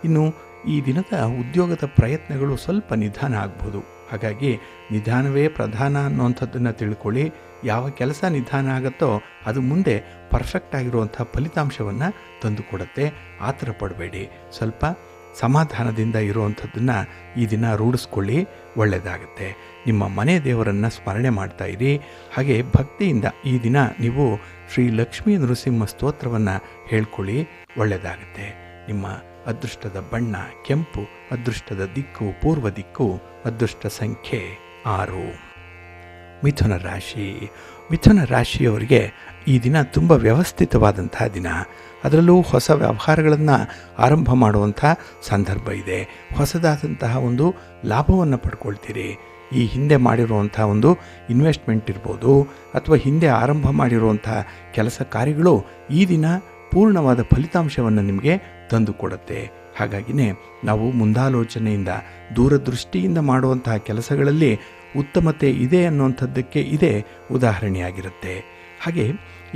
ಇನ್ನು ಈ ದಿನದ ಉದ್ಯೋಗದ ಪ್ರಯತ್ನಗಳು ಸ್ವಲ್ಪ ನಿಧಾನ ಆಗ್ಬೋದು. ಹಾಗಾಗಿ ನಿಧಾನವೇ ಪ್ರಧಾನ ಅನ್ನುವಂಥದ್ದನ್ನು ತಿಳ್ಕೊಳ್ಳಿ. ಯಾವ ಕೆಲಸ ನಿಧಾನ ಆಗುತ್ತೋ ಅದು ಮುಂದೆ ಪರ್ಫೆಕ್ಟ್ ಆಗಿರುವಂಥ ಫಲಿತಾಂಶವನ್ನು ತಂದುಕೊಡುತ್ತೆ. ಆತರ ಪಡಬೇಡಿ. ಸ್ವಲ್ಪ ಸಮಾಧಾನದಿಂದ ಇರುವಂಥದ್ದನ್ನು ಈ ದಿನ ರೂಢಿಸ್ಕೊಳ್ಳಿ, ಒಳ್ಳೆಯದಾಗುತ್ತೆ. ನಿಮ್ಮ ಮನೆ ದೇವರನ್ನು ಸ್ಮರಣೆ ಮಾಡ್ತಾ ಇರಿ. ಹಾಗೆ ಭಕ್ತಿಯಿಂದ ಈ ದಿನ ನೀವು ಶ್ರೀ ಲಕ್ಷ್ಮೀ ನೃಸಿಂಹ ಸ್ತೋತ್ರವನ್ನು ಹೇಳ್ಕೊಳ್ಳಿ, ಒಳ್ಳೆಯದಾಗುತ್ತೆ. ನಿಮ್ಮ ಅದೃಷ್ಟದ ಬಣ್ಣ ಕೆಂಪು, ಅದೃಷ್ಟದ ದಿಕ್ಕು ಪೂರ್ವ ದಿಕ್ಕು, ಅದೃಷ್ಟ ಸಂಖ್ಯೆ 6. ಮಿಥುನ ರಾಶಿ. ಮಿಥುನ ರಾಶಿಯವರಿಗೆ ಈ ದಿನ ತುಂಬ ವ್ಯವಸ್ಥಿತವಾದಂಥ ದಿನ. ಅದರಲ್ಲೂ ಹೊಸ ವ್ಯವಹಾರಗಳನ್ನು ಆರಂಭ ಮಾಡುವಂಥ ಸಂದರ್ಭ ಇದೆ. ಹೊಸದಾದಂತಹ ಒಂದು ಲಾಭವನ್ನು ಪಡ್ಕೊಳ್ತೀರಿ. ಈ ಹಿಂದೆ ಮಾಡಿರುವಂಥ ಒಂದು ಇನ್ವೆಸ್ಟ್ಮೆಂಟ್ ಇರ್ಬೋದು, ಅಥವಾ ಹಿಂದೆ ಆರಂಭ ಮಾಡಿರುವಂಥ ಕೆಲಸ ಕಾರ್ಯಗಳು ಈ ದಿನ ಪೂರ್ಣವಾದ ಫಲಿತಾಂಶವನ್ನು ನಿಮಗೆ ತಂದುಕೊಡುತ್ತೆ. ಹಾಗಾಗಿನೇ ನಾವು ಮುಂದಾಲೋಚನೆಯಿಂದ ದೂರದೃಷ್ಟಿಯಿಂದ ಮಾಡುವಂತಹ ಕೆಲಸಗಳಲ್ಲಿ ಉತ್ತಮತೆ ಇದೆ ಅನ್ನುವಂಥದ್ದಕ್ಕೆ ಇದೇ ಉದಾಹರಣೆಯಾಗಿರುತ್ತೆ. ಹಾಗೆ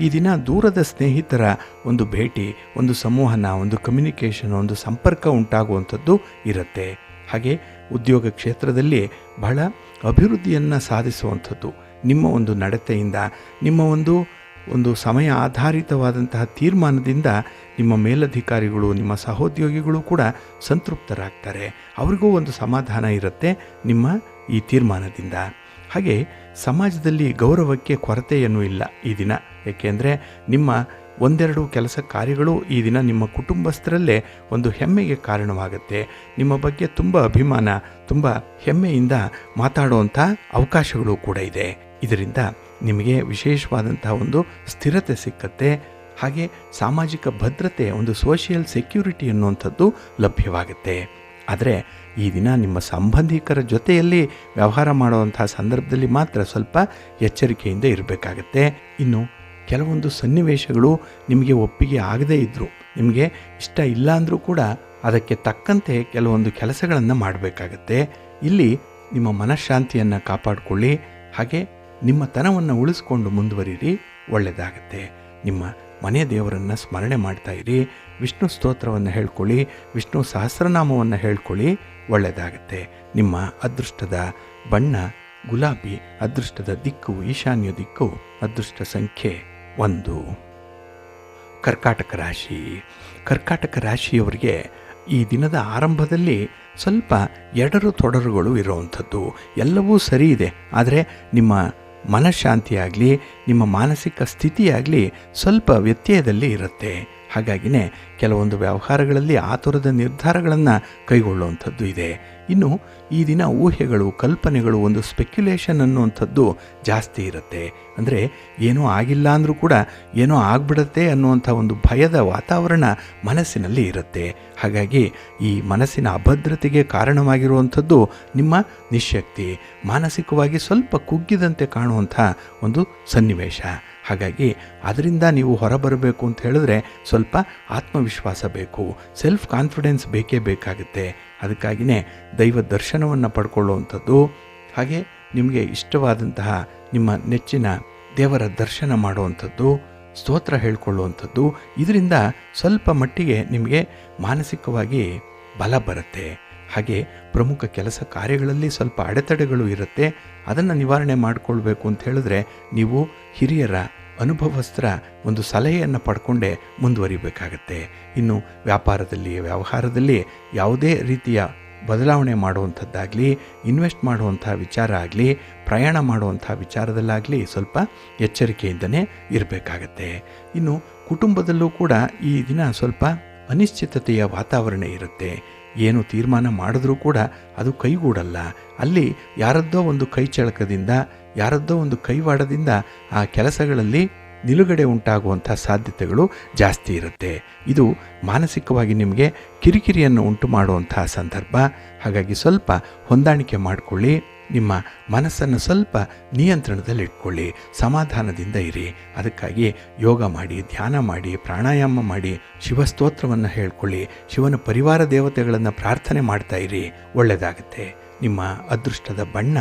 ಈ ದಿನ ದೂರದ ಸ್ನೇಹಿತರ ಒಂದು ಭೇಟಿ, ಒಂದು ಸಂವಹನ, ಒಂದು ಕಮ್ಯುನಿಕೇಷನ್, ಒಂದು ಸಂಪರ್ಕ ಉಂಟಾಗುವಂಥದ್ದು ಇರುತ್ತೆ. ಹಾಗೆ ಉದ್ಯೋಗ ಕ್ಷೇತ್ರದಲ್ಲಿ ಬಹಳ ಅಭಿವೃದ್ಧಿಯನ್ನು ಸಾಧಿಸುವಂಥದ್ದು ನಿಮ್ಮ ಒಂದು ನಡತೆಯಿಂದ, ನಿಮ್ಮ ಒಂದು ಸಮಯ ಆಧಾರಿತವಾದಂತಹ ತೀರ್ಮಾನದಿಂದ ನಿಮ್ಮ ಮೇಲಧಿಕಾರಿಗಳು, ನಿಮ್ಮ ಸಹೋದ್ಯೋಗಿಗಳು ಕೂಡ ಸಂತೃಪ್ತರಾಗ್ತಾರೆ. ಅವ್ರಿಗೂ ಒಂದು ಸಮಾಧಾನ ಇರುತ್ತೆ ನಿಮ್ಮ ಈ ತೀರ್ಮಾನದಿಂದ. ಹಾಗೆ ಸಮಾಜದಲ್ಲಿ ಗೌರವಕ್ಕೆ ಕೊರತೆಯೇನೂ ಇಲ್ಲ ಈ ದಿನ. ಏಕೆಂದರೆ ನಿಮ್ಮ ಒಂದೆರಡು ಕೆಲಸ ಕಾರ್ಯಗಳು ಈ ದಿನ ನಿಮ್ಮ ಕುಟುಂಬಸ್ಥರಲ್ಲೇ ಒಂದು ಹೆಮ್ಮೆಗೆ ಕಾರಣವಾಗುತ್ತೆ. ನಿಮ್ಮ ಬಗ್ಗೆ ತುಂಬ ಅಭಿಮಾನ, ತುಂಬ ಹೆಮ್ಮೆಯಿಂದ ಮಾತಾಡುವಂಥ ಅವಕಾಶಗಳು ಕೂಡ ಇದೆ. ಇದರಿಂದ ನಿಮಗೆ ವಿಶೇಷವಾದಂತಹ ಒಂದು ಸ್ಥಿರತೆ ಸಿಕ್ಕತ್ತೆ. ಹಾಗೆ ಸಾಮಾಜಿಕ ಭದ್ರತೆ, ಒಂದು ಸೋಷಿಯಲ್ ಸೆಕ್ಯೂರಿಟಿ ಅನ್ನುವಂಥದ್ದು ಲಭ್ಯವಾಗುತ್ತೆ. ಆದರೆ ಈ ದಿನ ನಿಮ್ಮ ಸಂಬಂಧಿಕರ ಜೊತೆಯಲ್ಲಿ ವ್ಯವಹಾರ ಮಾಡುವಂಥ ಸಂದರ್ಭದಲ್ಲಿ ಮಾತ್ರ ಸ್ವಲ್ಪ ಎಚ್ಚರಿಕೆಯಿಂದ ಇರಬೇಕಾಗತ್ತೆ. ಇನ್ನು ಕೆಲವೊಂದು ಸನ್ನಿವೇಶಗಳು ನಿಮಗೆ ಒಪ್ಪಿಗೆ ಆಗದೇ ಇದ್ದರೂ, ನಿಮಗೆ ಇಷ್ಟ ಇಲ್ಲ ಅಂದರೂ ಕೂಡ ಅದಕ್ಕೆ ತಕ್ಕಂತೆ ಕೆಲವೊಂದು ಕೆಲಸಗಳನ್ನು ಮಾಡಬೇಕಾಗತ್ತೆ. ಇಲ್ಲಿ ನಿಮ್ಮ ಮನಃಶಾಂತಿಯನ್ನು ಕಾಪಾಡಿಕೊಳ್ಳಿ. ಹಾಗೆ ನಿಮ್ಮ ತನವನ್ನು ಉಳಿಸ್ಕೊಂಡು ಮುಂದುವರಿರಿ, ಒಳ್ಳೆಯದಾಗತ್ತೆ. ನಿಮ್ಮ ಮನೆ ದೇವರನ್ನು ಸ್ಮರಣೆ ಮಾಡ್ತಾ ಇರಿ. ವಿಷ್ಣು ಸ್ತೋತ್ರವನ್ನು ಹೇಳ್ಕೊಳ್ಳಿ, ವಿಷ್ಣು ಸಹಸ್ರನಾಮವನ್ನು ಹೇಳ್ಕೊಳ್ಳಿ, ಒಳ್ಳೆಯದಾಗತ್ತೆ. ನಿಮ್ಮ ಅದೃಷ್ಟದ ಬಣ್ಣ ಗುಲಾಬಿ, ಅದೃಷ್ಟದ ದಿಕ್ಕು ಈಶಾನ್ಯ ದಿಕ್ಕು, ಅದೃಷ್ಟ ಸಂಖ್ಯೆ 1. ಕರ್ಕಾಟಕ ರಾಶಿ. ಕರ್ಕಾಟಕ ರಾಶಿಯವರಿಗೆ ಈ ದಿನದ ಆರಂಭದಲ್ಲಿ ಸ್ವಲ್ಪ ಎಡರು ತೊಡರುಗಳು ಇರುವಂಥದ್ದು. ಎಲ್ಲವೂ ಸರಿ ಇದೆ, ಆದರೆ ನಿಮ್ಮ ಮನಃಶಾಂತಿಯಾಗಲಿ, ನಿಮ್ಮ ಮಾನಸಿಕ ಸ್ಥಿತಿಯಾಗಲಿ ಸ್ವಲ್ಪ ವ್ಯತ್ಯಯದಲ್ಲಿ ಇರುತ್ತೆ. ಹಾಗಾಗಿನೇ ಕೆಲವೊಂದು ವ್ಯವಹಾರಗಳಲ್ಲಿ ಆತುರದ ನಿರ್ಧಾರಗಳನ್ನು ಕೈಗೊಳ್ಳುವಂಥದ್ದು ಇದೆ. ಇನ್ನು ಈ ದಿನ ಊಹೆಗಳು, ಕಲ್ಪನೆಗಳು, ಒಂದು ಸ್ಪೆಕ್ಯುಲೇಷನ್ ಅನ್ನುವಂಥದ್ದು ಜಾಸ್ತಿ ಇರುತ್ತೆ. ಅಂದರೆ ಏನೂ ಆಗಿಲ್ಲ ಅಂದರೂ ಕೂಡ ಏನೋ ಆಗಿಬಿಡುತ್ತೆ ಅನ್ನುವಂಥ ಒಂದು ಭಯದ ವಾತಾವರಣ ಮನಸ್ಸಿನಲ್ಲಿ ಇರುತ್ತೆ. ಹಾಗಾಗಿ ಈ ಮನಸ್ಸಿನ ಅಭದ್ರತೆಗೆ ಕಾರಣವಾಗಿರುವಂಥದ್ದು ನಿಮ್ಮ ನಿಶ್ಶಕ್ತಿ, ಮಾನಸಿಕವಾಗಿ ಸ್ವಲ್ಪ ಕುಗ್ಗಿದಂತೆ ಕಾಣುವಂಥ ಒಂದು ಸನ್ನಿವೇಶ. ಹಾಗಾಗಿ ಅದರಿಂದ ನೀವು ಹೊರಬರಬೇಕು ಅಂತ ಹೇಳಿದ್ರೆ ಸ್ವಲ್ಪ ಆತ್ಮವಿಶ್ವಾಸ ಬೇಕು, ಸೆಲ್ಫ್ ಕಾನ್ಫಿಡೆನ್ಸ್ ಬೇಕೇ ಬೇಕಾಗುತ್ತೆ. ಅದಕ್ಕಾಗಿಯೇ ದೈವ ದರ್ಶನವನ್ನು ಪಡ್ಕೊಳ್ಳುವಂಥದ್ದು, ಹಾಗೆ ನಿಮಗೆ ಇಷ್ಟವಾದಂತಹ ನಿಮ್ಮ ನೆಚ್ಚಿನ ದೇವರ ದರ್ಶನ ಮಾಡುವಂಥದ್ದು, ಸ್ತೋತ್ರ ಹೇಳ್ಕೊಳ್ಳುವಂಥದ್ದು, ಇದರಿಂದ ಸ್ವಲ್ಪ ಮಟ್ಟಿಗೆ ನಿಮಗೆ ಮಾನಸಿಕವಾಗಿ ಬಲ ಬರುತ್ತೆ. ಹಾಗೆ ಪ್ರಮುಖ ಕೆಲಸ ಕಾರ್ಯಗಳಲ್ಲಿ ಸ್ವಲ್ಪ ಅಡೆತಡೆಗಳು ಇರುತ್ತೆ. ಅದನ್ನು ನಿವಾರಣೆ ಮಾಡಿಕೊಳ್ಬೇಕು ಅಂತ ಹೇಳಿದ್ರೆ ನೀವು ಹಿರಿಯರ ಅನುಭವಸ್ಥರ ಒಂದು ಸಲಹೆಯನ್ನು ಪಡ್ಕೊಂಡೇ ಮುಂದುವರಿಬೇಕಾಗತ್ತೆ. ಇನ್ನು ವ್ಯಾಪಾರದಲ್ಲಿ ವ್ಯವಹಾರದಲ್ಲಿ ಯಾವುದೇ ರೀತಿಯ ಬದಲಾವಣೆ ಮಾಡುವಂಥದ್ದಾಗಲಿ, ಇನ್ವೆಸ್ಟ್ ಮಾಡುವಂಥ ವಿಚಾರ ಆಗಲಿ, ಪ್ರಯಾಣ ಮಾಡುವಂಥ ವಿಚಾರದಲ್ಲಾಗಲಿ ಸ್ವಲ್ಪ ಎಚ್ಚರಿಕೆಯಿಂದನೇ ಇರಬೇಕಾಗತ್ತೆ. ಇನ್ನು ಕುಟುಂಬದಲ್ಲೂ ಕೂಡ ಈ ದಿನ ಸ್ವಲ್ಪ ಅನಿಶ್ಚಿತತೆಯ ವಾತಾವರಣ ಇರುತ್ತೆ. ಏನು ತೀರ್ಮಾನ ಮಾಡಿದ್ರೂ ಕೂಡ ಅದು ಕೈಗೂಡಲ್ಲ. ಅಲ್ಲಿ ಯಾರದ್ದೋ ಒಂದು ಕೈ ಚಳಕದಿಂದ, ಯಾರದ್ದೋ ಒಂದು ಕೈವಾಡದಿಂದ ಆ ಕೆಲಸಗಳಲ್ಲಿ ನಿಲುಗಡೆ ಉಂಟಾಗುವಂಥ ಸಾಧ್ಯತೆಗಳು ಜಾಸ್ತಿ ಇರುತ್ತೆ. ಇದು ಮಾನಸಿಕವಾಗಿ ನಿಮಗೆ ಕಿರಿಕಿರಿಯನ್ನು ಉಂಟು ಮಾಡುವಂತಹ ಸಂದರ್ಭ. ಹಾಗಾಗಿ ಸ್ವಲ್ಪ ಹೊಂದಾಣಿಕೆ ಮಾಡಿಕೊಳ್ಳಿ. ನಿಮ್ಮ ಮನಸ್ಸನ್ನು ಸ್ವಲ್ಪ ನಿಯಂತ್ರಣದಲ್ಲಿಟ್ಕೊಳ್ಳಿ, ಸಮಾಧಾನದಿಂದ ಇರಿ. ಅದಕ್ಕಾಗಿ ಯೋಗ ಮಾಡಿ, ಧ್ಯಾನ ಮಾಡಿ, ಪ್ರಾಣಾಯಾಮ ಮಾಡಿ, ಶಿವಸ್ತೋತ್ರವನ್ನು ಹೇಳ್ಕೊಳ್ಳಿ, ಶಿವನ ಪರಿವಾರ ದೇವತೆಗಳನ್ನು ಪ್ರಾರ್ಥನೆ ಮಾಡ್ತಾ ಇರಿ. ಒಳ್ಳೆಯದಾಗುತ್ತೆ. ನಿಮ್ಮ ಅದೃಷ್ಟದ ಬಣ್ಣ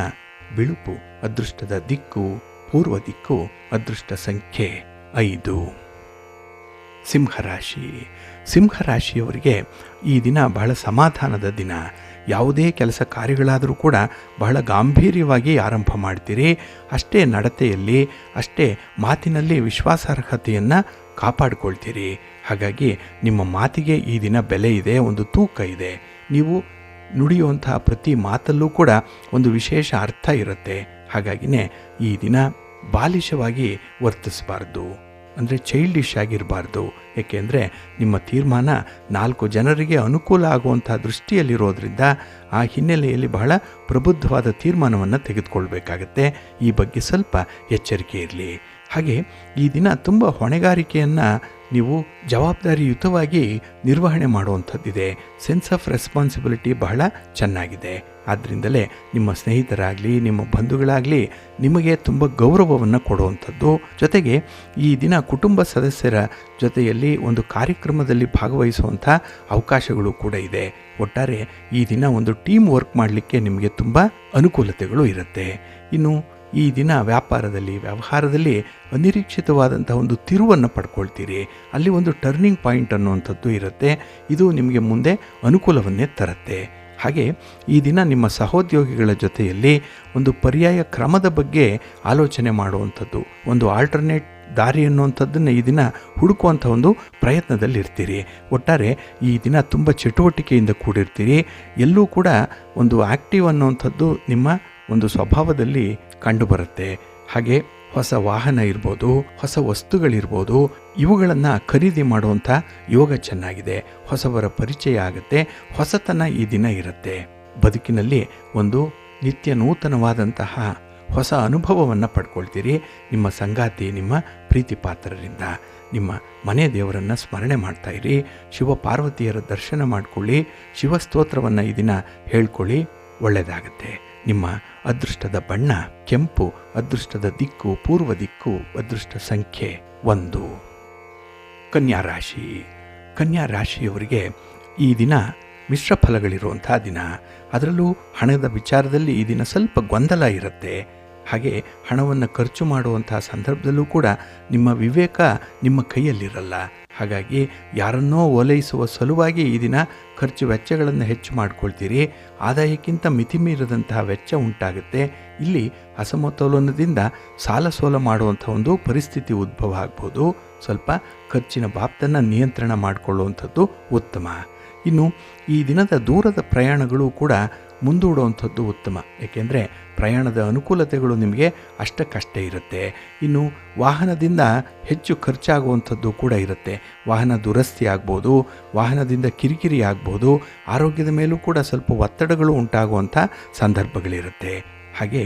ಬಿಳುಪು, ಅದೃಷ್ಟದ ದಿಕ್ಕು ಪೂರ್ವ ದಿಕ್ಕು, ಅದೃಷ್ಟ ಸಂಖ್ಯೆ 5. ಸಿಂಹರಾಶಿ. ಸಿಂಹರಾಶಿಯವರಿಗೆ ಈ ದಿನ ಬಹಳ ಸಮಾಧಾನದ ದಿನ. ಯಾವುದೇ ಕೆಲಸ ಕಾರ್ಯಗಳಾದರೂ ಕೂಡ ಬಹಳ ಗಾಂಭೀರ್ಯವಾಗಿ ಆರಂಭ ಮಾಡ್ತೀರಿ. ಅಷ್ಟೇ ನಡತೆಯಲ್ಲಿ, ಅಷ್ಟೇ ಮಾತಿನಲ್ಲಿ ವಿಶ್ವಾಸಾರ್ಹತೆಯನ್ನು ಕಾಪಾಡಿಕೊಳ್ತೀರಿ. ಹಾಗಾಗಿ ನಿಮ್ಮ ಮಾತಿಗೆ ಈ ದಿನ ಬೆಲೆ ಇದೆ, ಒಂದು ತೂಕ ಇದೆ. ನೀವು ನುಡಿಯುವಂತಹ ಪ್ರತಿ ಮಾತಲ್ಲೂ ಕೂಡ ಒಂದು ವಿಶೇಷ ಅರ್ಥ ಇರುತ್ತೆ. ಹಾಗಾಗಿನೇ ಈ ದಿನ ಬಾಲಿಶವಾಗಿ ವರ್ತಿಸಬಾರ್ದು, ಅಂದರೆ ಚೈಲ್ಡಿಶ್ ಆಗಿರಬಾರ್ದು. ಏಕೆಂದರೆ ನಿಮ್ಮ ತೀರ್ಮಾನ 4 ಜನರಿಗೆ ಅನುಕೂಲ ಆಗುವಂಥ ದೃಷ್ಟಿಯಲ್ಲಿರೋದ್ರಿಂದ ಆ ಹಿನ್ನೆಲೆಯಲ್ಲಿ ಬಹಳ ಪ್ರಬುದ್ಧವಾದ ತೀರ್ಮಾನವನ್ನು ತೆಗೆದುಕೊಳ್ಬೇಕಾಗತ್ತೆ. ಈ ಬಗ್ಗೆ ಸ್ವಲ್ಪ ಎಚ್ಚರಿಕೆ ಇರಲಿ. ಹಾಗೆ ಈ ದಿನ ತುಂಬ ಹೊಣೆಗಾರಿಕೆಯನ್ನು ನೀವು ಜವಾಬ್ದಾರಿಯುತವಾಗಿ ನಿರ್ವಹಣೆ ಮಾಡುವಂಥದ್ದಿದೆ. ಸೆನ್ಸ್ ಆಫ್ ರೆಸ್ಪಾನ್ಸಿಬಿಲಿಟಿ ಬಹಳ ಚೆನ್ನಾಗಿದೆ. ಆದ್ದರಿಂದಲೇ ನಿಮ್ಮ ಸ್ನೇಹಿತರಾಗಲಿ, ನಿಮ್ಮ ಬಂಧುಗಳಾಗಲಿ ನಿಮಗೆ ತುಂಬ ಗೌರವವನ್ನು ಕೊಡುವಂಥದ್ದು. ಜೊತೆಗೆ ಈ ದಿನ ಕುಟುಂಬ ಸದಸ್ಯರ ಜೊತೆಯಲ್ಲಿ ಒಂದು ಕಾರ್ಯಕ್ರಮದಲ್ಲಿ ಭಾಗವಹಿಸುವಂಥ ಅವಕಾಶಗಳು ಕೂಡ ಇದೆ. ಒಟ್ಟಾರೆ ಈ ದಿನ ಒಂದು ಟೀಮ್ ವರ್ಕ್ ಮಾಡಲಿಕ್ಕೆ ನಿಮಗೆ ತುಂಬ ಅನುಕೂಲತೆಗಳು ಇರುತ್ತೆ. ಇನ್ನು ಈ ದಿನ ವ್ಯಾಪಾರದಲ್ಲಿ ವ್ಯವಹಾರದಲ್ಲಿ ಅನಿರೀಕ್ಷಿತವಾದಂಥ ಒಂದು ತಿರುವನ್ನು ಪಡ್ಕೊಳ್ತೀರಿ. ಅಲ್ಲಿ ಒಂದು ಟರ್ನಿಂಗ್ ಪಾಯಿಂಟ್ ಅನ್ನುವಂಥದ್ದು ಇರುತ್ತೆ. ಇದು ನಿಮಗೆ ಮುಂದೆ ಅನುಕೂಲವನ್ನೇ ತರುತ್ತೆ. ಹಾಗೆ ಈ ದಿನ ನಿಮ್ಮ ಸಹೋದ್ಯೋಗಿಗಳ ಜೊತೆಯಲ್ಲಿ ಒಂದು ಪರ್ಯಾಯ ಕ್ರಮದ ಬಗ್ಗೆ ಆಲೋಚನೆ ಮಾಡುವಂಥದ್ದು, ಒಂದು ಆಲ್ಟರ್ನೇಟ್ ದಾರಿ ಅನ್ನುವಂಥದ್ದನ್ನು ಈ ದಿನ ಹುಡುಕುವಂಥ ಒಂದು ಪ್ರಯತ್ನದಲ್ಲಿರ್ತೀರಿ. ಒಟ್ಟಾರೆ ಈ ದಿನ ತುಂಬ ಚಟುವಟಿಕೆಯಿಂದ ಕೂಡಿರ್ತೀರಿ. ಎಲ್ಲೂ ಕೂಡ ಒಂದು ಆ್ಯಕ್ಟಿವ್ ಅನ್ನುವಂಥದ್ದು ನಿಮ್ಮ ಒಂದು ಸ್ವಭಾವದಲ್ಲಿ ಕಂಡುಬರುತ್ತೆ. ಹಾಗೆ ಹೊಸ ವಾಹನ ಇರ್ಬೋದು, ಹೊಸ ವಸ್ತುಗಳಿರ್ಬೋದು, ಇವುಗಳನ್ನು ಖರೀದಿ ಮಾಡುವಂಥ ಯೋಗ ಚೆನ್ನಾಗಿದೆ. ಹೊಸವರ ಪರಿಚಯ ಆಗುತ್ತೆ. ಹೊಸತನ ಈ ದಿನ ಇರುತ್ತೆ. ಬದುಕಿನಲ್ಲಿ ಒಂದು ನಿತ್ಯ ನೂತನವಾದಂತಹ ಹೊಸ ಅನುಭವವನ್ನು ಪಡ್ಕೊಳ್ತೀರಿ. ನಿಮ್ಮ ಸಂಗಾತಿ, ನಿಮ್ಮ ಪ್ರೀತಿ ಪಾತ್ರರಿಂದ. ನಿಮ್ಮ ಮನೆ ದೇವರನ್ನು ಸ್ಮರಣೆ ಮಾಡ್ತಾ ಇರಿ. ಶಿವ ಪಾರ್ವತಿಯರ ದರ್ಶನ ಮಾಡಿಕೊಳ್ಳಿ. ಶಿವಸ್ತೋತ್ರವನ್ನು ಈ ದಿನ ಹೇಳ್ಕೊಳ್ಳಿ. ಒಳ್ಳೆಯದಾಗತ್ತೆ. ನಿಮ್ಮ ಅದೃಷ್ಟದ ಬಣ್ಣ ಕೆಂಪು, ಅದೃಷ್ಟದ ದಿಕ್ಕು ಪೂರ್ವ ದಿಕ್ಕು, ಅದೃಷ್ಟ ಸಂಖ್ಯೆ 1. ಕನ್ಯಾ ರಾಶಿ. ಕನ್ಯಾ ರಾಶಿಯವರಿಗೆ ಈ ದಿನ ಮಿಶ್ರ ಫಲಗಳಿರುವಂಥ ದಿನ. ಅದರಲ್ಲೂ ಹಣದ ವಿಚಾರದಲ್ಲಿ ಈ ದಿನ ಸ್ವಲ್ಪ ಗೊಂದಲ ಇರುತ್ತೆ. ಹಾಗೆ ಹಣವನ್ನು ಖರ್ಚು ಮಾಡುವಂಥ ಸಂದರ್ಭದಲ್ಲೂ ಕೂಡ ನಿಮ್ಮ ವಿವೇಕ ನಿಮ್ಮ ಕೈಯಲ್ಲಿರಲ್ಲ. ಹಾಗಾಗಿ ಯಾರನ್ನೋ ಓಲೈಸುವ ಸಲುವಾಗಿ ಈ ದಿನ ಖರ್ಚು ವೆಚ್ಚಗಳನ್ನು ಹೆಚ್ಚು ಮಾಡ್ಕೊಳ್ತೀರಿ. ಆದಾಯಕ್ಕಿಂತ ಮಿತಿಮೀರಿದಂತಹ ವೆಚ್ಚ ಉಂಟಾಗುತ್ತೆ. ಇಲ್ಲಿ ಅಸಮತೋಲನದಿಂದ ಸಾಲ ಸೋಲ ಮಾಡುವಂಥ ಒಂದು ಪರಿಸ್ಥಿತಿ ಉದ್ಭವ ಆಗ್ಬೋದು. ಸ್ವಲ್ಪ ಖರ್ಚಿನ ಬಾಬ್ತನ್ನು ನಿಯಂತ್ರಣ ಮಾಡಿಕೊಳ್ಳುವಂಥದ್ದು ಉತ್ತಮ. ಇನ್ನು ಈ ದಿನದ ದೂರದ ಪ್ರಯಾಣಗಳು ಕೂಡ ಮುಂದೂಡುವಂಥದ್ದು ಉತ್ತಮ. ಏಕೆಂದರೆ ಪ್ರಯಾಣದ ಅನುಕೂಲತೆಗಳು ನಿಮಗೆ ಅಷ್ಟಕ್ಕಷ್ಟೇ ಇರುತ್ತೆ. ಇನ್ನು ವಾಹನದಿಂದ ಹೆಚ್ಚು ಖರ್ಚಾಗುವಂಥದ್ದು ಕೂಡ ಇರುತ್ತೆ. ವಾಹನ ದುರಸ್ತಿ ಆಗ್ಬೋದು, ವಾಹನದಿಂದ ಕಿರಿಕಿರಿ ಆಗ್ಬೋದು, ಆರೋಗ್ಯದ ಮೇಲೂ ಕೂಡ ಸ್ವಲ್ಪ ಒತ್ತಡಗಳು ಉಂಟಾಗುವಂಥ ಸಂದರ್ಭಗಳಿರುತ್ತೆ. ಹಾಗೆ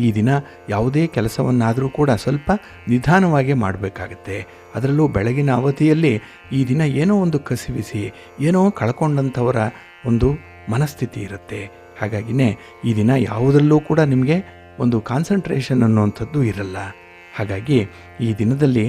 ಈ ದಿನ ಯಾವುದೇ ಕೆಲಸವನ್ನಾದರೂ ಕೂಡ ಸ್ವಲ್ಪ ನಿಧಾನವಾಗಿ ಮಾಡಬೇಕಾಗತ್ತೆ. ಅದರಲ್ಲೂ ಬೆಳಗಿನ ಅವಧಿಯಲ್ಲಿ ಈ ದಿನ ಏನೋ ಒಂದು ಕಸಿವಿಸಿ, ಏನೋ ಕಳ್ಕೊಂಡಂಥವರ ಒಂದು ಮನಸ್ಥಿತಿ ಇರುತ್ತೆ. ಹಾಗಾಗಿನೇ ಈ ದಿನ ಯಾವುದರಲ್ಲೂ ಕೂಡ ನಿಮಗೆ ಒಂದು ಕಾನ್ಸಂಟ್ರೇಷನ್ ಅನ್ನುವಂಥದ್ದು ಇರಲ್ಲ. ಹಾಗಾಗಿ ಈ ದಿನದಲ್ಲಿ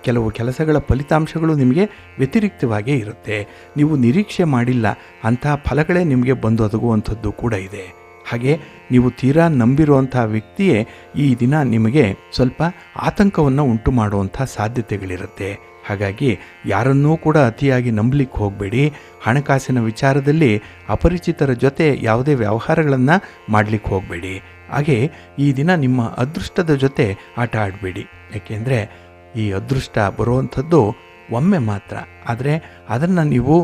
ಕೆಲವು ಕೆಲಸಗಳ ಫಲಿತಾಂಶಗಳು ನಿಮಗೆ ವ್ಯತಿರಿಕ್ತವಾಗೇ ಇರುತ್ತೆ. ನೀವು ನಿರೀಕ್ಷೆ ಮಾಡಿಲ್ಲ ಅಂತಹ ಫಲಗಳೇ ನಿಮಗೆ ಬಂದು ಒದಗುವಂಥದ್ದು ಕೂಡ ಇದೆ. ಹಾಗೆ ನೀವು ತೀರಾ ನಂಬಿರುವಂಥ ವ್ಯಕ್ತಿಯೇ ಈ ದಿನ ನಿಮಗೆ ಸ್ವಲ್ಪ ಆತಂಕವನ್ನು ಉಂಟು ಮಾಡುವಂಥ ಸಾಧ್ಯತೆಗಳಿರುತ್ತೆ. ಹಾಗಾಗಿ ಯಾರನ್ನೂ ಕೂಡ ಅತಿಯಾಗಿ ನಂಬಲಿಕ್ಕೆ ಹೋಗಬೇಡಿ. ಹಣಕಾಸಿನ ವಿಚಾರದಲ್ಲಿ ಅಪರಿಚಿತರ ಜೊತೆ ಯಾವುದೇ ವ್ಯವಹಾರಗಳನ್ನು ಮಾಡಲಿಕ್ಕೆ ಹೋಗಬೇಡಿ. ಹಾಗೆ ಈ ದಿನ ನಿಮ್ಮ ಅದೃಷ್ಟದ ಜೊತೆ ಆಟ ಆಡಬೇಡಿ. ಏಕೆಂದರೆ ಈ ಅದೃಷ್ಟ ಬರುವಂಥದ್ದು ಒಮ್ಮೆ ಮಾತ್ರ, ಆದರೆ ಅದನ್ನು ನೀವು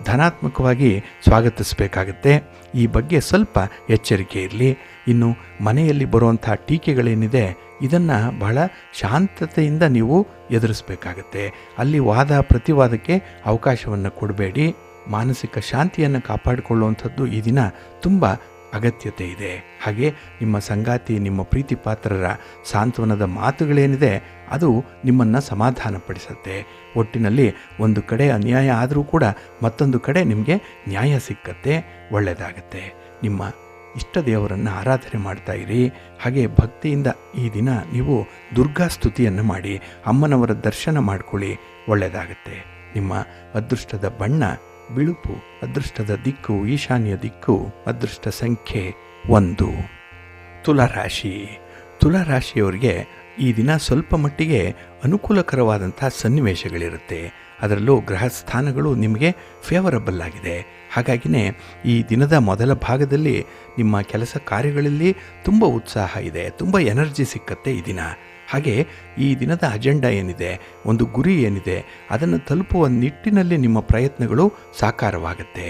ಧನಾತ್ಮಕವಾಗಿ ಸ್ವಾಗತಿಸಬೇಕಾಗತ್ತೆ. ಈ ಬಗ್ಗೆ ಸ್ವಲ್ಪ ಎಚ್ಚರಿಕೆ ಇರಲಿ. ಇನ್ನು ಮನೆಯಲ್ಲಿ ಬರುವಂಥ ಟೀಕೆಗಳೇನಿದೆ ಇದನ್ನು ಬಹಳ ಶಾಂತತೆಯಿಂದ ನೀವು ಎದುರಿಸಬೇಕಾಗತ್ತೆ. ಅಲ್ಲಿ ವಾದ ಪ್ರತಿವಾದಕ್ಕೆ ಅವಕಾಶವನ್ನು ಕೊಡಬೇಡಿ. ಮಾನಸಿಕ ಶಾಂತಿಯನ್ನು ಕಾಪಾಡಿಕೊಳ್ಳುವಂಥದ್ದು ಈ ದಿನ ತುಂಬ ಅಗತ್ಯತೆ ಇದೆ. ಹಾಗೆ ನಿಮ್ಮ ಸಂಗಾತಿ, ನಿಮ್ಮ ಪ್ರೀತಿ ಪಾತ್ರರ ಸಾಂತ್ವನದ ಮಾತುಗಳೇನಿದೆ ಅದು ನಿಮ್ಮನ್ನು ಸಮಾಧಾನಪಡಿಸುತ್ತೆ. ಒಟ್ಟಿನಲ್ಲಿ ಒಂದು ಕಡೆ ಅನ್ಯಾಯ ಆದರೂ ಕೂಡ ಮತ್ತೊಂದು ಕಡೆ ನಿಮಗೆ ನ್ಯಾಯ ಸಿಕ್ಕತ್ತೆ, ಒಳ್ಳೆಯದಾಗತ್ತೆ. ನಿಮ್ಮ ಇಷ್ಟ ದೇವರನ್ನು ಆರಾಧನೆ ಮಾಡ್ತಾ ಇರಿ. ಹಾಗೆ ಭಕ್ತಿಯಿಂದ ಈ ದಿನ ನೀವು ದುರ್ಗಾ ಸ್ತುತಿಯನ್ನು ಮಾಡಿ ಅಮ್ಮನವರ ದರ್ಶನ ಮಾಡ್ಕೊಳ್ಳಿ, ಒಳ್ಳೆಯದಾಗತ್ತೆ. ನಿಮ್ಮ ಅದೃಷ್ಟದ ಬಣ್ಣ ಬಿಳುಪು, ಅದೃಷ್ಟದ ದಿಕ್ಕು ಈಶಾನ್ಯ ದಿಕ್ಕು, ಅದೃಷ್ಟ ಸಂಖ್ಯೆ 1. ತುಲಾರಾಶಿ. ತುಲಾರಾಶಿಯವರಿಗೆ ಈ ದಿನ ಸ್ವಲ್ಪ ಮಟ್ಟಿಗೆ ಅನುಕೂಲಕರವಾದಂಥ ಸನ್ನಿವೇಶಗಳಿರುತ್ತೆ. ಅದರಲ್ಲೂ ಗ್ರಹ ಸ್ಥಾನಗಳು ನಿಮಗೆ ಫೇವರಬಲ್ ಆಗಿದೆ. ಹಾಗಾಗಿನೇ ಈ ದಿನದ ಮೊದಲ ಭಾಗದಲ್ಲಿ ನಿಮ್ಮ ಕೆಲಸ ಕಾರ್ಯಗಳಲ್ಲಿ ತುಂಬ ಉತ್ಸಾಹ ಇದೆ, ತುಂಬ ಎನರ್ಜಿ ಸಿಕ್ಕತ್ತೆ ಈ ದಿನ. ಹಾಗೆ ಈ ದಿನದ ಅಜೆಂಡಾ ಏನಿದೆ, ಒಂದು ಗುರಿ ಏನಿದೆ, ಅದನ್ನು ತಲುಪುವ ನಿಟ್ಟಿನಲ್ಲಿ ನಿಮ್ಮ ಪ್ರಯತ್ನಗಳು ಸಾಕಾರವಾಗುತ್ತೆ.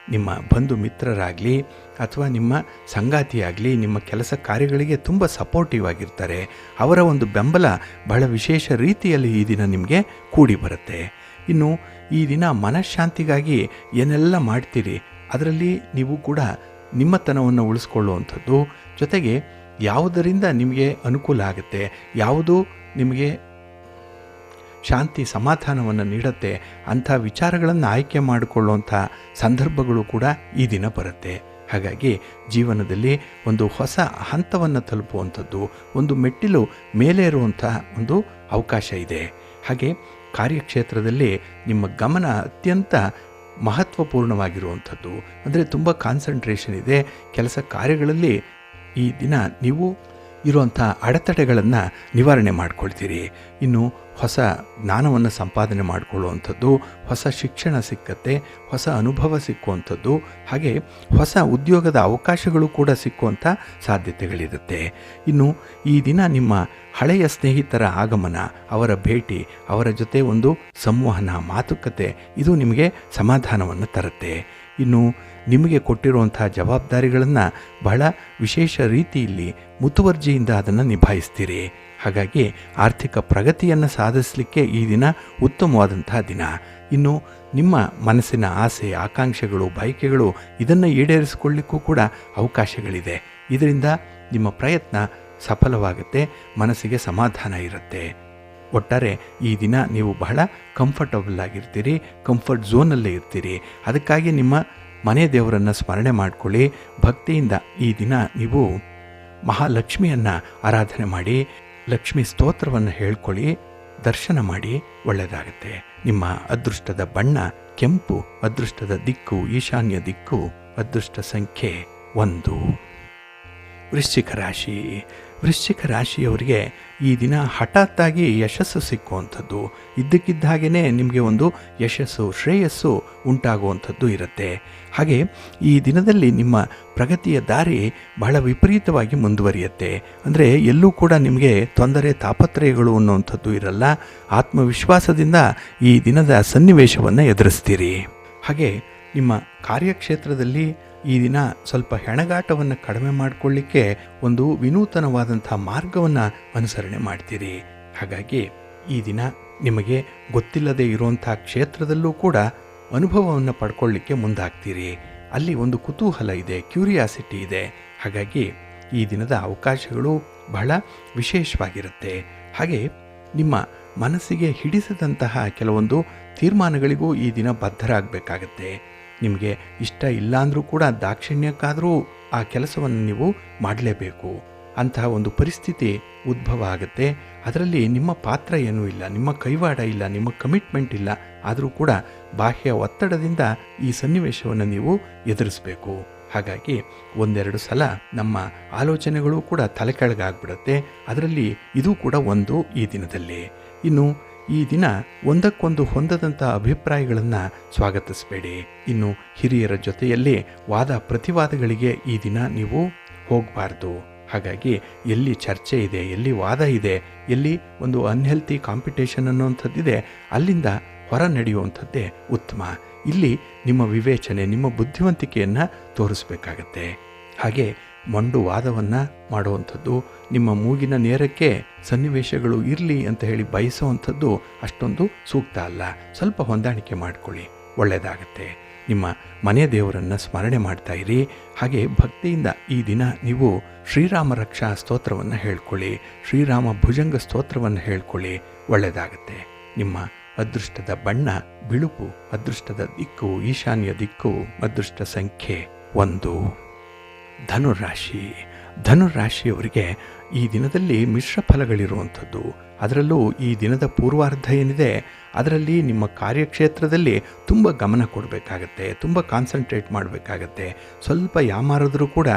ನಿಮ್ಮ ಬಂಧು ಮಿತ್ರರಾಗಲಿ ಅಥವಾ ನಿಮ್ಮ ಸಂಗಾತಿಯಾಗಲಿ ನಿಮ್ಮ ಕೆಲಸ ಕಾರ್ಯಗಳಿಗೆ ತುಂಬ ಸಪೋರ್ಟಿವ್ ಆಗಿರ್ತಾರೆ. ಅವರ ಒಂದು ಬೆಂಬಲ ಬಹಳ ವಿಶೇಷ ರೀತಿಯಲ್ಲಿ ಈ ದಿನ ನಿಮಗೆ ಕೂಡಿ ಬರುತ್ತೆ. ಇನ್ನು ಈ ದಿನ ಮನಃಶಾಂತಿಗಾಗಿ ಏನೆಲ್ಲ ಮಾಡ್ತೀರಿ ಅದರಲ್ಲಿ ನೀವು ಕೂಡ ನಿಮ್ಮತನವನ್ನು ಉಳಿಸ್ಕೊಳ್ಳುವಂಥದ್ದು, ಜೊತೆಗೆ ಯಾವುದರಿಂದ ನಿಮಗೆ ಅನುಕೂಲ ಆಗುತ್ತೆ, ಯಾವುದು ನಿಮಗೆ ಶಾಂತಿ ಸಮಾಧಾನವನ್ನು ನೀಡುತ್ತೆ ಅಂಥ ವಿಚಾರಗಳನ್ನು ಆಯ್ಕೆ ಮಾಡಿಕೊಳ್ಳುವಂಥ ಸಂದರ್ಭಗಳು ಕೂಡ ಈ ದಿನ ಬರುತ್ತೆ. ಹಾಗಾಗಿ ಜೀವನದಲ್ಲಿ ಒಂದು ಹೊಸ ಹಂತವನ್ನು ತಲುಪುವಂಥದ್ದು, ಒಂದು ಮೆಟ್ಟಿಲು ಮೇಲೆ ಇರುವಂಥ ಒಂದು ಅವಕಾಶ ಇದೆ. ಹಾಗೆ ಕಾರ್ಯಕ್ಷೇತ್ರದಲ್ಲಿ ನಿಮ್ಮ ಗಮನ ಅತ್ಯಂತ ಮಹತ್ವಪೂರ್ಣವಾಗಿರುವಂಥದ್ದು, ಅಂದರೆ ತುಂಬ ಕಾನ್ಸಂಟ್ರೇಷನ್ ಇದೆ. ಕೆಲಸ ಕಾರ್ಯಗಳಲ್ಲಿ ಈ ದಿನ ನೀವು ಇರುವಂಥ ಅಡೆತಡೆಗಳನ್ನು ನಿವಾರಣೆ ಮಾಡ್ಕೊಳ್ತೀರಿ. ಇನ್ನು ಹೊಸ ಜ್ಞಾನವನ್ನು ಸಂಪಾದನೆ ಮಾಡಿಕೊಳ್ಳುವಂಥದ್ದು, ಹೊಸ ಶಿಕ್ಷಣ ಸಿಕ್ಕತ್ತೆ, ಹೊಸ ಅನುಭವ ಸಿಕ್ಕುವಂಥದ್ದು, ಹಾಗೆ ಹೊಸ ಉದ್ಯೋಗದ ಅವಕಾಶಗಳು ಕೂಡ ಸಿಕ್ಕುವಂಥ ಸಾಧ್ಯತೆಗಳಿರುತ್ತೆ. ಇನ್ನು ಈ ದಿನ ನಿಮ್ಮ ಹಳೆಯ ಸ್ನೇಹಿತರ ಆಗಮನ, ಅವರ ಭೇಟಿ, ಅವರ ಜೊತೆ ಒಂದು ಸಂವಹನ, ಮಾತುಕತೆ, ಇದು ನಿಮಗೆ ಸಮಾಧಾನವನ್ನು ತರುತ್ತೆ. ಇನ್ನು ನಿಮಗೆ ಕೊಟ್ಟಿರುವಂಥ ಜವಾಬ್ದಾರಿಗಳನ್ನು ಬಹಳ ವಿಶೇಷ ರೀತಿಯಲ್ಲಿ ಮುತುವರ್ಜಿಯಿಂದ ಅದನ್ನು ನಿಭಾಯಿಸ್ತೀರಿ. ಹಾಗಾಗಿ ಆರ್ಥಿಕ ಪ್ರಗತಿಯನ್ನು ಸಾಧಿಸಲಿಕ್ಕೆ ಈ ದಿನ ಉತ್ತಮವಾದಂತಹ ದಿನ. ಇನ್ನು ನಿಮ್ಮ ಮನಸ್ಸಿನ ಆಸೆ, ಆಕಾಂಕ್ಷೆಗಳು, ಬಯಕೆಗಳು ಇದನ್ನು ಈಡೇರಿಸಿಕೊಳ್ಳಿಕ್ಕೂ ಕೂಡ ಅವಕಾಶಗಳಿದೆ. ಇದರಿಂದ ನಿಮ್ಮ ಪ್ರಯತ್ನ ಸಫಲವಾಗುತ್ತೆ, ಮನಸ್ಸಿಗೆ ಸಮಾಧಾನ ಇರುತ್ತೆ. ಒಟ್ಟಾರೆ ಈ ದಿನ ನೀವು ಬಹಳ ಕಂಫರ್ಟಬಲ್ ಆಗಿರ್ತೀರಿ, ಕಂಫರ್ಟ್ ಝೋನಲ್ಲೇ ಇರ್ತೀರಿ. ಅದಕ್ಕಾಗಿ ನಿಮ್ಮ ಮನೆ ದೇವರನ್ನು ಸ್ಮರಣೆ ಮಾಡಿಕೊಳ್ಳಿ. ಭಕ್ತಿಯಿಂದ ಈ ದಿನ ನೀವು ಮಹಾಲಕ್ಷ್ಮಿಯನ್ನು ಆರಾಧನೆ ಮಾಡಿ, ಲಕ್ಷ್ಮಿ ಸ್ತೋತ್ರವನ್ನು ಹೇಳ್ಕೊಳ್ಳಿ, ದರ್ಶನ ಮಾಡಿ, ಒಳ್ಳೆಯದಾಗುತ್ತೆ. ನಿಮ್ಮ ಅದೃಷ್ಟದ ಬಣ್ಣ ಕೆಂಪು, ಅದೃಷ್ಟದ ದಿಕ್ಕು ಈಶಾನ್ಯ ದಿಕ್ಕು, ಅದೃಷ್ಟ ಸಂಖ್ಯೆ 1. ವೃಶ್ಚಿಕ ರಾಶಿ. ವೃಶ್ಚಿಕ ರಾಶಿಯವರಿಗೆ ಈ ದಿನ ಹಠಾತ್ತಾಗಿ ಯಶಸ್ಸು ಸಿಕ್ಕುವಂಥದ್ದು, ಇದ್ದಕ್ಕಿದ್ದ ಹಾಗೆಯೇ ನಿಮಗೆ ಒಂದು ಯಶಸ್ಸು, ಶ್ರೇಯಸ್ಸು ಉಂಟಾಗುವಂಥದ್ದು ಇರುತ್ತೆ. ಹಾಗೆ ಈ ದಿನದಲ್ಲಿ ನಿಮ್ಮ ಪ್ರಗತಿಯ ದಾರಿ ಬಹಳ ವಿಪರೀತವಾಗಿ ಮುಂದುವರಿಯುತ್ತೆ. ಅಂದರೆ ಎಲ್ಲೂ ಕೂಡ ನಿಮಗೆ ತೊಂದರೆ, ತಾಪತ್ರಯಗಳು ಅನ್ನುವಂಥದ್ದು ಇರಲ್ಲ. ಆತ್ಮವಿಶ್ವಾಸದಿಂದ ಈ ದಿನದ ಸನ್ನಿವೇಶವನ್ನು ಎದುರಿಸ್ತೀರಿ. ಹಾಗೆ ನಿಮ್ಮ ಕಾರ್ಯಕ್ಷೇತ್ರದಲ್ಲಿ ಈ ದಿನ ಸ್ವಲ್ಪ ಹೆಣಗಾಟವನ್ನು ಕಡಿಮೆ ಮಾಡಿಕೊಳ್ಳಿಕ್ಕೆ ಒಂದು ವಿನೂತನವಾದಂಥ ಮಾರ್ಗವನ್ನು ಅನುಸರಣೆ ಮಾಡ್ತೀರಿ. ಹಾಗಾಗಿ ಈ ದಿನ ನಿಮಗೆ ಗೊತ್ತಿಲ್ಲದೆ ಇರುವಂಥ ಕ್ಷೇತ್ರದಲ್ಲೂ ಕೂಡ ಅನುಭವವನ್ನು ಪಡ್ಕೊಳ್ಳಿಕ್ಕೆ ಮುಂದಾಗ್ತೀರಿ. ಅಲ್ಲಿ ಒಂದು ಕುತೂಹಲ ಇದೆ, ಕ್ಯೂರಿಯಾಸಿಟಿ ಇದೆ. ಹಾಗಾಗಿ ಈ ದಿನದ ಅವಕಾಶಗಳು ಬಹಳ ವಿಶೇಷವಾಗಿರುತ್ತೆ. ಹಾಗೆ ನಿಮ್ಮ ಮನಸ್ಸಿಗೆ ಹಿಡಿಸಿದಂತಹ ಕೆಲವೊಂದು ತೀರ್ಮಾನಗಳಿಗೂ ಈ ದಿನ ಬದ್ಧರಾಗಬೇಕಾಗತ್ತೆ. ನಿಮಗೆ ಇಷ್ಟ ಇಲ್ಲ ಅಂದರೂ ಕೂಡ ದಾಕ್ಷಿಣ್ಯಕ್ಕಾದರೂ ಆ ಕೆಲಸವನ್ನು ನೀವು ಮಾಡಲೇಬೇಕು. ಅಂತಹ ಒಂದು ಪರಿಸ್ಥಿತಿ ಉದ್ಭವ ಆಗುತ್ತೆ. ಅದರಲ್ಲಿ ನಿಮ್ಮ ಪಾತ್ರ ಏನೂ ಇಲ್ಲ, ನಿಮ್ಮ ಕೈವಾಡ ಇಲ್ಲ, ನಿಮ್ಮ ಕಮಿಟ್ಮೆಂಟ್ ಇಲ್ಲ. ಆದರೂ ಕೂಡ ಬಾಹ್ಯ ಒತ್ತಡದಿಂದ ಈ ಸನ್ನಿವೇಶವನ್ನು ನೀವು ಎದುರಿಸಬೇಕು. ಹಾಗಾಗಿ ಒಂದೆರಡು ಸಲ ನಮ್ಮ ಆಲೋಚನೆಗಳು ಕೂಡ ತಲೆ ಕೆಳಗಾಗ್ಬಿಡುತ್ತೆ. ಅದರಲ್ಲಿ ಇದು ಕೂಡ ಒಂದು ಈ ದಿನದಲ್ಲಿ. ಇನ್ನು ಈ ದಿನ ಒಂದಕ್ಕೊಂದು ಹೊಂದದಂಥ ಅಭಿಪ್ರಾಯಗಳನ್ನು ಸ್ವಾಗತಿಸಬೇಡಿ. ಇನ್ನು ಹಿರಿಯರ ಜೊತೆಯಲ್ಲಿ ವಾದ ಪ್ರತಿವಾದಗಳಿಗೆ ಈ ದಿನ ನೀವು ಹೋಗಬಾರ್ದು. ಹಾಗಾಗಿ ಎಲ್ಲಿ ಚರ್ಚೆ ಇದೆ, ಎಲ್ಲಿ ವಾದ ಇದೆ, ಎಲ್ಲಿ ಒಂದು ಅನ್ಹೆಲ್ತಿ ಕಾಂಪಿಟೇಷನ್ ಅನ್ನುವಂಥದ್ದಿದೆ, ಅಲ್ಲಿಂದ ಹೊರ ನಡೆಯುವಂಥದ್ದೇ ಉತ್ತಮ. ಇಲ್ಲಿ ನಿಮ್ಮ ವಿವೇಚನೆ, ನಿಮ್ಮ ಬುದ್ಧಿವಂತಿಕೆಯನ್ನು ತೋರಿಸ್ಬೇಕಾಗತ್ತೆ. ಹಾಗೆ ಮೊಂಡು ವಾದವನ್ನು ಮಾಡುವಂಥದ್ದು, ನಿಮ್ಮ ಮೂಗಿನ ನೇರಕ್ಕೆ ಸನ್ನಿವೇಶಗಳು ಇರಲಿ ಅಂತ ಹೇಳಿ ಬಯಸುವಂಥದ್ದು ಅಷ್ಟೊಂದು ಸೂಕ್ತ ಅಲ್ಲ. ಸ್ವಲ್ಪ ಹೊಂದಾಣಿಕೆ ಮಾಡಿಕೊಳ್ಳಿ, ಒಳ್ಳೆಯದಾಗತ್ತೆ. ನಿಮ್ಮ ಮನೆ ದೇವರನ್ನು ಸ್ಮರಣೆ ಮಾಡ್ತಾ ಇರಿ. ಹಾಗೆ ಭಕ್ತಿಯಿಂದ ಈ ದಿನ ನೀವು ಶ್ರೀರಾಮ ರಕ್ಷಾ ಸ್ತೋತ್ರವನ್ನು ಹೇಳ್ಕೊಳ್ಳಿ, ಶ್ರೀರಾಮ ಭುಜಂಗ ಸ್ತೋತ್ರವನ್ನು ಹೇಳ್ಕೊಳ್ಳಿ, ಒಳ್ಳೆಯದಾಗತ್ತೆ. ನಿಮ್ಮ ಅದೃಷ್ಟದ ಬಣ್ಣ ಬಿಳುಪು, ಅದೃಷ್ಟದ ದಿಕ್ಕು ಈಶಾನ್ಯ ದಿಕ್ಕು, ಅದೃಷ್ಟ ಸಂಖ್ಯೆ 1. ಧನುರಾಶಿ. ಧನುರಾಶಿಯವರಿಗೆ ಈ ದಿನದಲ್ಲಿ ಮಿಶ್ರ ಫಲಗಳಿರುವಂಥದ್ದು. ಅದರಲ್ಲೂ ಈ ದಿನದ ಪೂರ್ವಾರ್ಧ ಏನಿದೆ ಅದರಲ್ಲಿ ನಿಮ್ಮ ಕಾರ್ಯಕ್ಷೇತ್ರದಲ್ಲಿ ತುಂಬ ಗಮನ ಕೊಡಬೇಕಾಗತ್ತೆ, ತುಂಬ ಕಾನ್ಸಂಟ್ರೇಟ್ ಮಾಡಬೇಕಾಗತ್ತೆ. ಸ್ವಲ್ಪ ಯಾಮಾರಿದ್ರೂ ಕೂಡ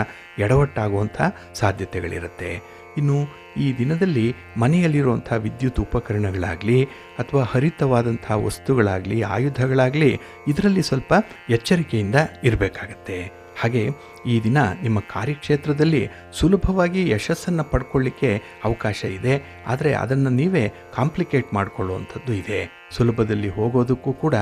ಎಡವಟ್ಟಾಗುವಂಥ ಸಾಧ್ಯತೆಗಳಿರುತ್ತೆ. ಇನ್ನು ಈ ದಿನದಲ್ಲಿ ಮನೆಯಲ್ಲಿರುವಂಥ ವಿದ್ಯುತ್ ಉಪಕರಣಗಳಾಗಲಿ ಅಥವಾ ಹರಿತವಾದಂಥ ವಸ್ತುಗಳಾಗಲಿ ಆಯುಧಗಳಾಗಲಿ ಇದರಲ್ಲಿ ಸ್ವಲ್ಪ ಎಚ್ಚರಿಕೆಯಿಂದ ಇರಬೇಕಾಗತ್ತೆ. ಹಾಗೆ ಈ ದಿನ ನಿಮ್ಮ ಕಾರ್ಯಕ್ಷೇತ್ರದಲ್ಲಿ ಸುಲಭವಾಗಿ ಯಶಸ್ಸನ್ನು ಪಡ್ಕೊಳ್ಳಿಕ್ಕೆ ಅವಕಾಶ ಇದೆ. ಆದರೆ ಅದನ್ನು ನೀವೇ ಕಾಂಪ್ಲಿಕೇಟ್ ಮಾಡಿಕೊಳ್ಳುವಂಥದ್ದು ಇದೆ. ಸುಲಭದಲ್ಲಿ ಹೋಗೋದಕ್ಕೂ ಕೂಡ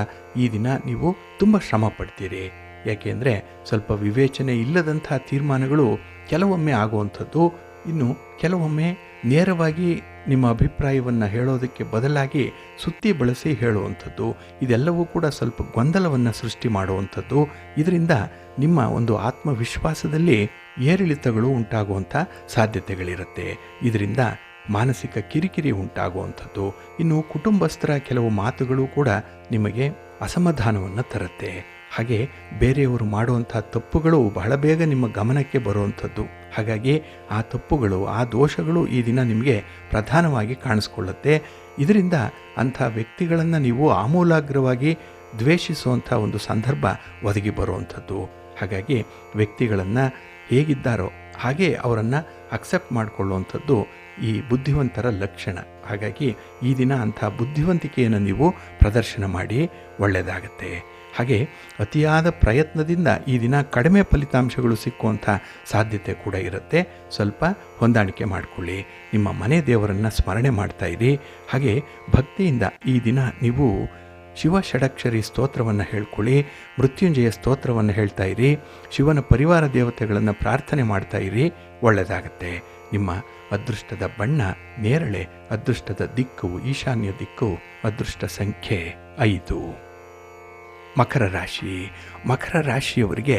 ಈ ದಿನ ನೀವು ತುಂಬ ಶ್ರಮ ಪಡ್ತೀರಿ. ಯಾಕೆಂದರೆ ಸ್ವಲ್ಪ ವಿವೇಚನೆ ಇಲ್ಲದಂಥ ತೀರ್ಮಾನಗಳು ಕೆಲವೊಮ್ಮೆ ಆಗುವಂಥದ್ದು. ಇನ್ನು ಕೆಲವೊಮ್ಮೆ ನೇರವಾಗಿ ನಿಮ್ಮ ಅಭಿಪ್ರಾಯವನ್ನು ಹೇಳೋದಕ್ಕೆ ಬದಲಾಗಿ ಸುತ್ತಿ ಬಳಸಿ ಹೇಳುವಂಥದ್ದು, ಇದೆಲ್ಲವೂ ಕೂಡ ಸ್ವಲ್ಪ ಗೊಂದಲವನ್ನು ಸೃಷ್ಟಿ ಮಾಡುವಂಥದ್ದು. ಇದರಿಂದ ನಿಮ್ಮ ಒಂದು ಆತ್ಮವಿಶ್ವಾಸದಲ್ಲಿ ಏರಿಳಿತಗಳು ಉಂಟಾಗುವಂಥ ಸಾಧ್ಯತೆಗಳಿರುತ್ತೆ. ಇದರಿಂದ ಮಾನಸಿಕ ಕಿರಿಕಿರಿ ಉಂಟಾಗುವಂಥದ್ದು. ಇನ್ನು ಕುಟುಂಬಸ್ಥರ ಕೆಲವು ಮಾತುಗಳು ಕೂಡ ನಿಮಗೆ ಅಸಮಾಧಾನವನ್ನು ತರುತ್ತೆ. ಹಾಗೆ ಬೇರೆಯವರು ಮಾಡುವಂಥ ತಪ್ಪುಗಳು ಬಹಳ ಬೇಗ ನಿಮ್ಮ ಗಮನಕ್ಕೆ ಬರುವಂಥದ್ದು. ಹಾಗಾಗಿ ಆ ತಪ್ಪುಗಳು, ಆ ದೋಷಗಳು ಈ ದಿನ ನಿಮಗೆ ಪ್ರಧಾನವಾಗಿ ಕಾಣಿಸ್ಕೊಳ್ಳುತ್ತೆ. ಇದರಿಂದ ಅಂಥ ವ್ಯಕ್ತಿಗಳನ್ನು ನೀವು ಆಮೂಲಾಗ್ರವಾಗಿ ದ್ವೇಷಿಸುವಂಥ ಒಂದು ಸಂದರ್ಭ ಒದಗಿ ಬರುವಂಥದ್ದು. ಹಾಗಾಗಿ ವ್ಯಕ್ತಿಗಳನ್ನು ಹೇಗಿದ್ದಾರೋ ಹಾಗೆ ಅವರನ್ನು ಅಕ್ಸೆಪ್ಟ್ ಮಾಡಿಕೊಳ್ಳುವಂಥದ್ದು ಈ ಬುದ್ಧಿವಂತರ ಲಕ್ಷಣ. ಹಾಗಾಗಿ ಈ ದಿನ ಅಂಥ ಬುದ್ಧಿವಂತಿಕೆಯನ್ನು ನೀವು ಪ್ರದರ್ಶನ ಮಾಡಿ, ಒಳ್ಳೆಯದಾಗತ್ತೆ. ಹಾಗೆ ಅತಿಯಾದ ಪ್ರಯತ್ನದಿಂದ ಈ ದಿನ ಕಡಿಮೆ ಫಲಿತಾಂಶಗಳು ಸಿಕ್ಕುವಂಥ ಸಾಧ್ಯತೆ ಕೂಡ ಇರುತ್ತೆ. ಸ್ವಲ್ಪ ಹೊಂದಾಣಿಕೆ ಮಾಡಿಕೊಳ್ಳಿ. ನಿಮ್ಮ ಮನೆ ದೇವರನ್ನು ಸ್ಮರಣೆ ಮಾಡ್ತಾ ಇರಿ. ಹಾಗೆ ಭಕ್ತಿಯಿಂದ ಈ ದಿನ ನೀವು ಶಿವ ಷಡಕ್ಷರಿ ಸ್ತೋತ್ರವನ್ನು ಹೇಳ್ಕೊಳ್ಳಿ, ಮೃತ್ಯುಂಜಯ ಸ್ತೋತ್ರವನ್ನು ಹೇಳ್ತಾ ಇರಿ, ಶಿವನ ಪರಿವಾರ ದೇವತೆಗಳನ್ನು ಪ್ರಾರ್ಥನೆ ಮಾಡ್ತಾ ಇರಿ, ಒಳ್ಳೆಯದಾಗತ್ತೆ. ನಿಮ್ಮ ಅದೃಷ್ಟದ ಬಣ್ಣ ನೇರಳೆ, ಅದೃಷ್ಟದ ದಿಕ್ಕು ಈಶಾನ್ಯ ದಿಕ್ಕು, ಅದೃಷ್ಟ ಸಂಖ್ಯೆ 5. ಮಕರ ರಾಶಿ. ಮಕರ ರಾಶಿಯವರಿಗೆ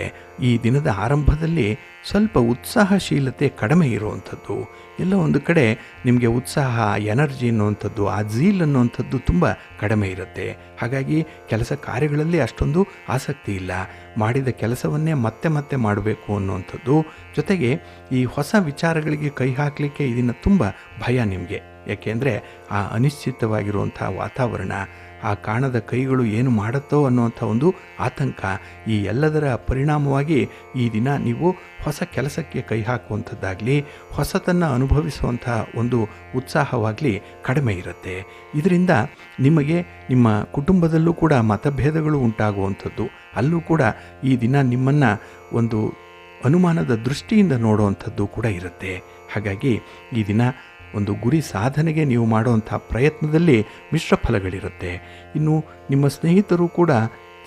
ಈ ದಿನದ ಆರಂಭದಲ್ಲಿ ಸ್ವಲ್ಪ ಉತ್ಸಾಹಶೀಲತೆ ಕಡಿಮೆ ಇರುವಂಥದ್ದು. ಎಲ್ಲ ಒಂದು ಕಡೆ ನಿಮಗೆ ಉತ್ಸಾಹ, ಎನರ್ಜಿ ಅನ್ನುವಂಥದ್ದು, ಆ ಝೀಲ್ ಅನ್ನುವಂಥದ್ದು ತುಂಬ ಕಡಿಮೆ ಇರುತ್ತೆ. ಹಾಗಾಗಿ ಕೆಲಸ ಕಾರ್ಯಗಳಲ್ಲಿ ಅಷ್ಟೊಂದು ಆಸಕ್ತಿ ಇಲ್ಲ. ಮಾಡಿದ ಕೆಲಸವನ್ನೇ ಮತ್ತೆ ಮತ್ತೆ ಮಾಡಬೇಕು ಅನ್ನುವಂಥದ್ದು. ಜೊತೆಗೆ ಈ ಹೊಸ ವಿಚಾರಗಳಿಗೆ ಕೈ ಹಾಕಲಿಕ್ಕೆ ಇದನ್ನು ತುಂಬ ಭಯ ನಿಮಗೆ. ಯಾಕೆಂದರೆ ಆ ಅನಿಶ್ಚಿತವಾಗಿರುವಂಥ ವಾತಾವರಣ, ಆ ಕಾಣದ ಕೈಗಳು ಏನು ಮಾಡುತ್ತೋ ಅನ್ನುವಂಥ ಒಂದು ಆತಂಕ, ಈ ಎಲ್ಲದರ ಪರಿಣಾಮವಾಗಿ ಈ ದಿನ ನೀವು ಹೊಸ ಕೆಲಸಕ್ಕೆ ಕೈ ಹಾಕುವಂಥದ್ದಾಗಲಿ, ಹೊಸತನ್ನು ಅನುಭವಿಸುವಂಥ ಒಂದು ಉತ್ಸಾಹವಾಗಲಿ ಕಡಿಮೆ ಇರುತ್ತೆ. ಇದರಿಂದ ನಿಮಗೆ ನಿಮ್ಮ ಕುಟುಂಬದಲ್ಲೂ ಕೂಡ ಮತಭೇದಗಳು ಉಂಟಾಗುವಂಥದ್ದು. ಅಲ್ಲೂ ಕೂಡ ಈ ದಿನ ನಿಮ್ಮನ್ನು ಒಂದು ಅನುಮಾನದ ದೃಷ್ಟಿಯಿಂದ ನೋಡುವಂಥದ್ದು ಕೂಡ ಇರುತ್ತೆ. ಹಾಗಾಗಿ ಈ ದಿನ ಒಂದು ಗುರಿ ಸಾಧನೆಗೆ ನೀವು ಮಾಡುವಂಥ ಪ್ರಯತ್ನದಲ್ಲಿ ಮಿಶ್ರ ಫಲಗಳಿರುತ್ತೆ. ಇನ್ನು ನಿಮ್ಮ ಸ್ನೇಹಿತರು ಕೂಡ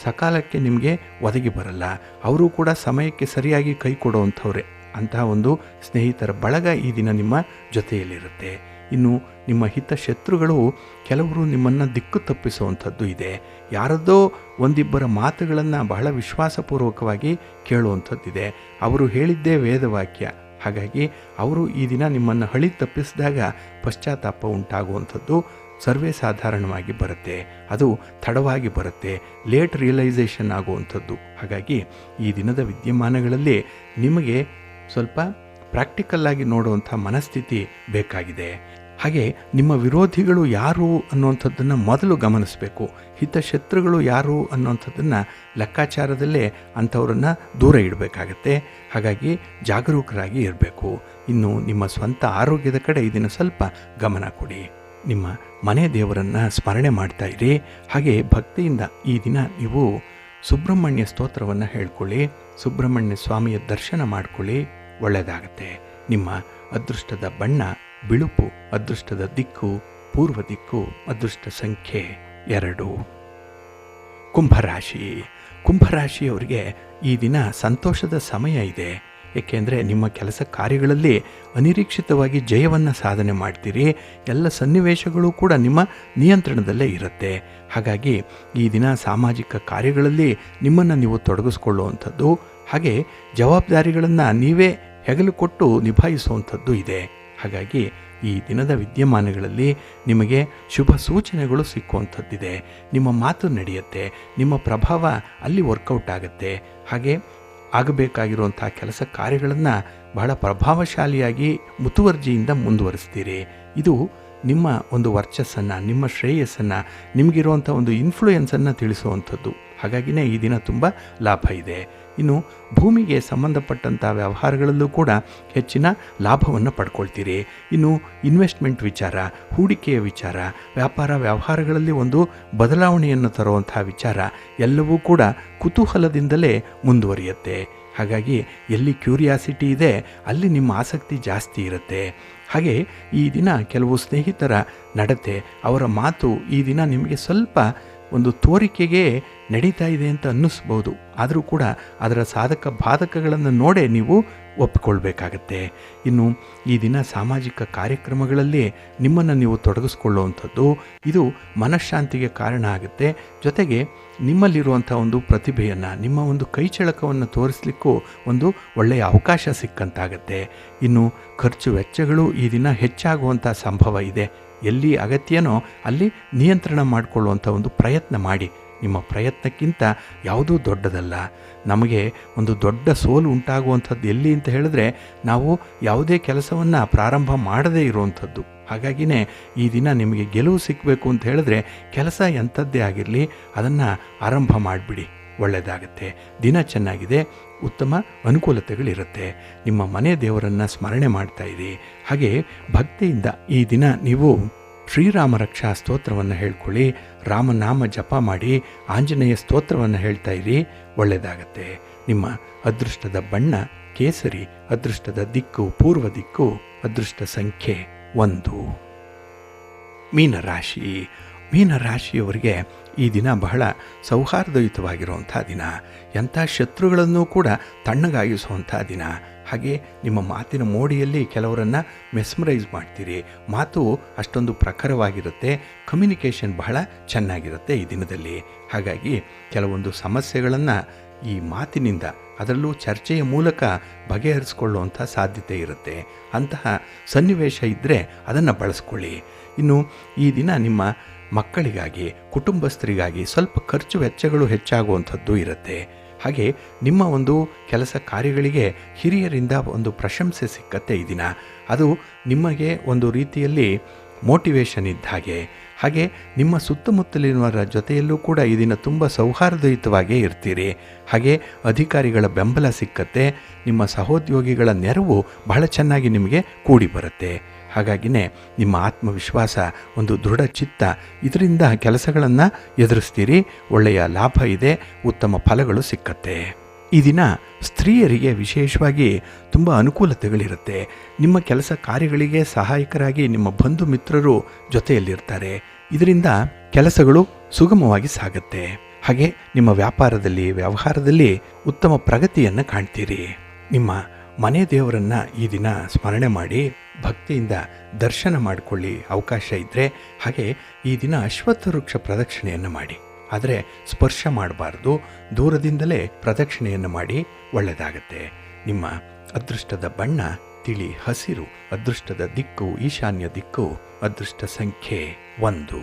ಸಕಾಲಕ್ಕೆ ನಿಮಗೆ ಒದಗಿ ಬರಲ್ಲ. ಅವರು ಕೂಡ ಸಮಯಕ್ಕೆ ಸರಿಯಾಗಿ ಕೈ ಕೊಡುವಂಥವ್ರೆ. ಅಂತಹ ಒಂದು ಸ್ನೇಹಿತರ ಬಳಗ ಈ ದಿನ ನಿಮ್ಮ ಜೊತೆಯಲ್ಲಿರುತ್ತೆ. ಇನ್ನು ನಿಮ್ಮ ಹಿತಶತ್ರುಗಳು ಕೆಲವರು ನಿಮ್ಮನ್ನು ದಿಕ್ಕು ತಪ್ಪಿಸುವಂಥದ್ದು ಇದೆ. ಯಾರದ್ದೋ ಒಂದಿಬ್ಬರ ಮಾತುಗಳನ್ನು ಬಹಳ ವಿಶ್ವಾಸಪೂರ್ವಕವಾಗಿ ಕೇಳುವಂಥದ್ದಿದೆ. ಅವರು ಹೇಳಿದ್ದೇ ವೇದವಾಕ್ಯ. ಹಾಗಾಗಿ ಅವರು ಈ ದಿನ ನಿಮ್ಮನ್ನು ಹಳಿ ತಪ್ಪಿಸಿದಾಗ ಪಶ್ಚಾತ್ತಾಪ ಉಂಟಾಗುವಂಥದ್ದು ಸರ್ವೇ ಸಾಧಾರಣವಾಗಿ ಬರುತ್ತೆ. ಅದು ತಡವಾಗಿ ಬರುತ್ತೆ, ಲೇಟ್ ರಿಯಲೈಸೇಷನ್ ಆಗುವಂಥದ್ದು. ಹಾಗಾಗಿ ಈ ದಿನದ ವಿದ್ಯಮಾನಗಳಲ್ಲಿ ನಿಮಗೆ ಸ್ವಲ್ಪ ಪ್ರಾಕ್ಟಿಕಲ್ಲಾಗಿ ನೋಡುವಂಥ ಮನಸ್ಥಿತಿ ಬೇಕಾಗಿದೆ. ಹಾಗೆ ನಿಮ್ಮ ವಿರೋಧಿಗಳು ಯಾರು ಅನ್ನುವಂಥದ್ದನ್ನು ಮೊದಲು ಗಮನಿಸಬೇಕು. ಹಿತಶತ್ರುಗಳು ಯಾರು ಅನ್ನುವಂಥದ್ದನ್ನು ಲೆಕ್ಕಾಚಾರದಲ್ಲೇ ಅಂಥವ್ರನ್ನು ದೂರ ಇಡಬೇಕಾಗತ್ತೆ. ಹಾಗಾಗಿ ಜಾಗರೂಕರಾಗಿ ಇರಬೇಕು. ಇನ್ನು ನಿಮ್ಮ ಸ್ವಂತ ಆರೋಗ್ಯದ ಕಡೆ ಇದನ್ನು ಸ್ವಲ್ಪ ಗಮನ ಕೊಡಿ, ನಿಮ್ಮ ಮನೆ ದೇವರನ್ನು ಸ್ಮರಣೆ ಮಾಡ್ತಾ ಇರಿ. ಹಾಗೆ ಭಕ್ತಿಯಿಂದ ಈ ದಿನ ನೀವು ಸುಬ್ರಹ್ಮಣ್ಯ ಸ್ತೋತ್ರವನ್ನು ಹೇಳ್ಕೊಳ್ಳಿ, ಸುಬ್ರಹ್ಮಣ್ಯ ಸ್ವಾಮಿಯ ದರ್ಶನ ಮಾಡ್ಕೊಳ್ಳಿ, ಒಳ್ಳೆಯದಾಗತ್ತೆ. ನಿಮ್ಮ ಅದೃಷ್ಟದ ಬಣ್ಣ ಬಿಳುಪು, ಅದೃಷ್ಟದ ದಿಕ್ಕು ಪೂರ್ವ ದಿಕ್ಕು, ಅದೃಷ್ಟ ಸಂಖ್ಯೆ 2. ಕುಂಭರಾಶಿ. ಕುಂಭರಾಶಿಯವರಿಗೆ ಈ ದಿನ ಸಂತೋಷದ ಸಮಯ ಇದೆ. ಏಕೆಂದರೆ ನಿಮ್ಮ ಕೆಲಸ ಕಾರ್ಯಗಳಲ್ಲಿ ಅನಿರೀಕ್ಷಿತವಾಗಿ ಜಯವನ್ನು ಸಾಧನೆ ಮಾಡ್ತೀರಿ. ಎಲ್ಲ ಸನ್ನಿವೇಶಗಳು ಕೂಡ ನಿಮ್ಮ ನಿಯಂತ್ರಣದಲ್ಲೇ ಇರುತ್ತೆ. ಹಾಗಾಗಿ ಈ ದಿನ ಸಾಮಾಜಿಕ ಕಾರ್ಯಗಳಲ್ಲಿ ನಿಮ್ಮನ್ನು ನೀವು ತೊಡಗಿಸ್ಕೊಳ್ಳುವಂಥದ್ದು, ಹಾಗೆ ಜವಾಬ್ದಾರಿಗಳನ್ನು ನೀವೇ ಹೆಗಲು ಕೊಟ್ಟು ನಿಭಾಯಿಸುವಂಥದ್ದು ಇದೆ. ಹಾಗಾಗಿ ಈ ದಿನದ ವಿದ್ಯಮಾನಗಳಲ್ಲಿ ನಿಮಗೆ ಶುಭ ಸೂಚನೆಗಳು ಸಿಕ್ಕುವಂಥದ್ದಿದೆ. ನಿಮ್ಮ ಮಾತು ನಡೆಯುತ್ತೆ, ನಿಮ್ಮ ಪ್ರಭಾವ ಅಲ್ಲಿ ವರ್ಕೌಟ್ ಆಗುತ್ತೆ. ಹಾಗೆ ಆಗಬೇಕಾಗಿರುವಂಥ ಕೆಲಸ ಕಾರ್ಯಗಳನ್ನು ಬಹಳ ಪ್ರಭಾವಶಾಲಿಯಾಗಿ ಮುತುವರ್ಜಿಯಿಂದ ಮುಂದುವರಿಸ್ತೀರಿ. ಇದು ನಿಮ್ಮ ಒಂದು ವರ್ಚಸ್ಸನ್ನು, ನಿಮ್ಮ ಶ್ರೇಯಸ್ಸನ್ನು, ನಿಮಗಿರುವಂಥ ಒಂದು ಇನ್ಫ್ಲೂಯೆನ್ಸನ್ನು ತಿಳಿಸುವಂಥದ್ದು. ಹಾಗಾಗಿನೇ ಈ ದಿನ ತುಂಬ ಲಾಭ ಇದೆ. ಇನ್ನು ಭೂಮಿಗೆ ಸಂಬಂಧಪಟ್ಟಂಥ ವ್ಯವಹಾರಗಳಲ್ಲೂ ಕೂಡ ಹೆಚ್ಚಿನ ಲಾಭವನ್ನು ಪಡ್ಕೊಳ್ತೀರಿ. ಇನ್ನು ಇನ್ವೆಸ್ಟ್ಮೆಂಟ್ ವಿಚಾರ, ಹೂಡಿಕೆಯ ವಿಚಾರ, ವ್ಯಾಪಾರ ವ್ಯವಹಾರಗಳಲ್ಲಿ ಒಂದು ಬದಲಾವಣೆಯನ್ನು ತರುವಂಥ ವಿಚಾರ ಎಲ್ಲವೂ ಕೂಡ ಕುತೂಹಲದಿಂದಲೇ ಮುಂದುವರಿಯುತ್ತೆ. ಹಾಗಾಗಿ ಎಲ್ಲಿ ಕ್ಯೂರಿಯಾಸಿಟಿ ಇದೆ ಅಲ್ಲಿ ನಿಮ್ಮ ಆಸಕ್ತಿ ಜಾಸ್ತಿ ಇರುತ್ತೆ. ಹಾಗೆ ಈ ದಿನ ಕೆಲವು ಸ್ನೇಹಿತರ ನಡತೆ, ಅವರ ಮಾತು ಈ ದಿನ ನಿಮಗೆ ಸ್ವಲ್ಪ ಒಂದು ತೋರಿಕೆಗೆ ನಡೀತಾ ಇದೆ ಅಂತ ಅನ್ನಿಸ್ಬೋದು. ಆದರೂ ಕೂಡ ಅದರ ಸಾಧಕ ಬಾಧಕಗಳನ್ನು ನೋಡೇ ನೀವು ಒಪ್ಪಿಕೊಳ್ಬೇಕಾಗತ್ತೆ. ಇನ್ನು ಈ ದಿನ ಸಾಮಾಜಿಕ ಕಾರ್ಯಕ್ರಮಗಳಲ್ಲಿ ನಿಮ್ಮನ್ನು ನೀವು ತೊಡಗಿಸ್ಕೊಳ್ಳುವಂಥದ್ದು, ಇದು ಮನಃಶಾಂತಿಗೆ ಕಾರಣ ಆಗುತ್ತೆ. ಜೊತೆಗೆ ನಿಮ್ಮಲ್ಲಿರುವಂಥ ಒಂದು ಪ್ರತಿಭೆಯನ್ನು, ನಿಮ್ಮ ಒಂದು ಕೈಚಳಕವನ್ನು ತೋರಿಸಲಿಕ್ಕೂ ಒಂದು ಒಳ್ಳೆಯ ಅವಕಾಶ ಸಿಕ್ಕಂತಾಗತ್ತೆ. ಇನ್ನು ಖರ್ಚು ವೆಚ್ಚಗಳು ಈ ದಿನ ಹೆಚ್ಚಾಗುವಂಥ ಸಂಭವ ಇದೆ. ಎಲ್ಲಿ ಅಗತ್ಯನೋ ಅಲ್ಲಿ ನಿಯಂತ್ರಣ ಮಾಡಿಕೊಳ್ಳುವಂಥ ಒಂದು ಪ್ರಯತ್ನ ಮಾಡಿ. ನಿಮ್ಮ ಪ್ರಯತ್ನಕ್ಕಿಂತ ಯಾವುದೂ ದೊಡ್ಡದಲ್ಲ. ನಮಗೆ ಒಂದು ದೊಡ್ಡ ಸೋಲು ಉಂಟಾಗುವಂಥದ್ದು ಎಲ್ಲಿ ಅಂತ ಹೇಳಿದ್ರೆ, ನಾವು ಯಾವುದೇ ಕೆಲಸವನ್ನು ಪ್ರಾರಂಭ ಮಾಡದೇ ಇರುವಂಥದ್ದು. ಹಾಗಾಗಿನೇ ಈ ದಿನ ನಿಮಗೆ ಗೆಲುವು ಸಿಕ್ಕಬೇಕು ಅಂತ ಹೇಳಿದ್ರೆ, ಕೆಲಸ ಎಂಥದ್ದೇ ಆಗಿರಲಿ ಅದನ್ನು ಆರಂಭ ಮಾಡಿಬಿಡಿ, ಒಳ್ಳೆಯದಾಗತ್ತೆ. ದಿನ ಚೆನ್ನಾಗಿದೆ, ಉತ್ತಮ ಅನುಕೂಲತೆಗಳಿರುತ್ತೆ. ನಿಮ್ಮ ಮನೆ ದೇವರನ್ನು ಸ್ಮರಣೆ ಮಾಡ್ತಾ ಇರಿ. ಹಾಗೆ ಭಕ್ತಿಯಿಂದ ಈ ದಿನ ನೀವು ಶ್ರೀರಾಮ ರಕ್ಷಾ ಸ್ತೋತ್ರವನ್ನು ಹೇಳ್ಕೊಳ್ಳಿ, ರಾಮನಾಮ ಜಪ ಮಾಡಿ, ಆಂಜನೇಯ ಸ್ತೋತ್ರವನ್ನು ಹೇಳ್ತಾ ಇರಿ, ಒಳ್ಳೆಯದಾಗತ್ತೆ. ನಿಮ್ಮ ಅದೃಷ್ಟದ ಬಣ್ಣ ಕೇಸರಿ, ಅದೃಷ್ಟದ ದಿಕ್ಕು ಪೂರ್ವ ದಿಕ್ಕು, ಅದೃಷ್ಟ ಸಂಖ್ಯೆ 1. ಮೀನರಾಶಿ. ಮೀನರಾಶಿಯವರಿಗೆ ಈ ದಿನ ಬಹಳ ಸೌಹಾರ್ದಯುತವಾಗಿರುವಂಥ ದಿನ. ಎಂಥ ಶತ್ರುಗಳನ್ನು ಕೂಡ ತಣ್ಣಗಾಗಿಸುವಂಥ ದಿನ. ಹಾಗೆ ನಿಮ್ಮ ಮಾತಿನ ಮೋಡಿಯಲ್ಲಿ ಕೆಲವರನ್ನು ಮೆಸ್ಮರೈಸ್ ಮಾಡ್ತೀರಿ. ಮಾತು ಅಷ್ಟೊಂದು ಪ್ರಖರವಾಗಿರುತ್ತೆ, ಕಮ್ಯುನಿಕೇಷನ್ ಬಹಳ ಚೆನ್ನಾಗಿರುತ್ತೆ ಈ ದಿನದಲ್ಲಿ. ಹಾಗಾಗಿ ಕೆಲವೊಂದು ಸಮಸ್ಯೆಗಳನ್ನು ಈ ಮಾತಿನಿಂದ, ಅದರಲ್ಲೂ ಚರ್ಚೆಯ ಮೂಲಕ ಬಗೆಹರಿಸ್ಕೊಳ್ಳುವಂಥ ಸಾಧ್ಯತೆ ಇರುತ್ತೆ. ಅಂತಹ ಸನ್ನಿವೇಶ ಇದ್ದರೆ ಅದನ್ನು ಬಳಸ್ಕೊಳ್ಳಿ. ಇನ್ನು ಈ ದಿನ ನಿಮ್ಮ ಮಕ್ಕಳಿಗಾಗಿ, ಕುಟುಂಬಸ್ಥರಿಗಾಗಿ ಸ್ವಲ್ಪ ಖರ್ಚು ವೆಚ್ಚಗಳು ಹೆಚ್ಚಾಗುವಂಥದ್ದು ಇರುತ್ತೆ. ಹಾಗೆ ನಿಮ್ಮ ಒಂದು ಕೆಲಸ ಕಾರ್ಯಗಳಿಗೆ ಹಿರಿಯರಿಂದ ಒಂದು ಪ್ರಶಂಸೆ ಸಿಕ್ಕತ್ತೆ ಈ ದಿನ. ಅದು ನಿಮಗೆ ಒಂದು ರೀತಿಯಲ್ಲಿ ಮೋಟಿವೇಶನ್ ಇದ್ದ ಹಾಗೆ. ಹಾಗೆ ನಿಮ್ಮ ಸುತ್ತಮುತ್ತಲಿನವರ ಜೊತೆಯಲ್ಲೂ ಕೂಡ ಈ ದಿನ ತುಂಬ ಸೌಹಾರ್ದಯುತವಾಗೇ ಇರ್ತೀರಿ. ಹಾಗೆ ಅಧಿಕಾರಿಗಳ ಬೆಂಬಲ ಸಿಕ್ಕತ್ತೆ. ನಿಮ್ಮ ಸಹೋದ್ಯೋಗಿಗಳ ನೆರವು ಬಹಳ ಚೆನ್ನಾಗಿ ನಿಮಗೆ ಕೂಡಿ ಬರುತ್ತೆ. ಹಾಗಾಗಿನೇ ನಿಮ್ಮ ಆತ್ಮವಿಶ್ವಾಸ, ಒಂದು ದೃಢ ಚಿತ್ತ, ಇದರಿಂದ ಕೆಲಸಗಳನ್ನು ಎದುರಿಸ್ತೀರಿ. ಒಳ್ಳೆಯ ಲಾಭ ಇದೆ, ಉತ್ತಮ ಫಲಗಳು ಸಿಕ್ಕತ್ತೆ. ಈ ದಿನ ಸ್ತ್ರೀಯರಿಗೆ ವಿಶೇಷವಾಗಿ ತುಂಬ ಅನುಕೂಲತೆಗಳಿರುತ್ತೆ. ನಿಮ್ಮ ಕೆಲಸ ಕಾರ್ಯಗಳಿಗೆ ಸಹಾಯಕರಾಗಿ ನಿಮ್ಮ ಬಂಧು ಮಿತ್ರರು ಜೊತೆಯಲ್ಲಿರ್ತಾರೆ. ಇದರಿಂದ ಕೆಲಸಗಳು ಸುಗಮವಾಗಿ ಸಾಗುತ್ತೆ. ಹಾಗೆ ನಿಮ್ಮ ವ್ಯಾಪಾರದಲ್ಲಿ, ವ್ಯವಹಾರದಲ್ಲಿ ಉತ್ತಮ ಪ್ರಗತಿಯನ್ನು ಕಾಣ್ತೀರಿ. ನಿಮ್ಮ ಮನೆ ದೇವರನ್ನು ಈ ದಿನ ಸ್ಮರಣೆ ಮಾಡಿ ಭಕ್ತಿಯಿಂದ ದರ್ಶನ ಮಾಡಿಕೊಳ್ಳಿ ಅವಕಾಶ ಇದ್ದರೆ. ಹಾಗೆ ಈ ದಿನ ಅಶ್ವತ್ಥ ವೃಕ್ಷ ಪ್ರದಕ್ಷಿಣೆಯನ್ನು ಮಾಡಿ, ಆದರೆ ಸ್ಪರ್ಶ ಮಾಡಬಾರ್ದು, ದೂರದಿಂದಲೇ ಪ್ರದಕ್ಷಿಣೆಯನ್ನು ಮಾಡಿ, ಒಳ್ಳೆಯದಾಗತ್ತೆ. ನಿಮ್ಮ ಅದೃಷ್ಟದ ಬಣ್ಣ ತಿಳಿ ಹಸಿರು, ಅದೃಷ್ಟದ ದಿಕ್ಕು ಈಶಾನ್ಯ ದಿಕ್ಕು, ಅದೃಷ್ಟ ಸಂಖ್ಯೆ 1.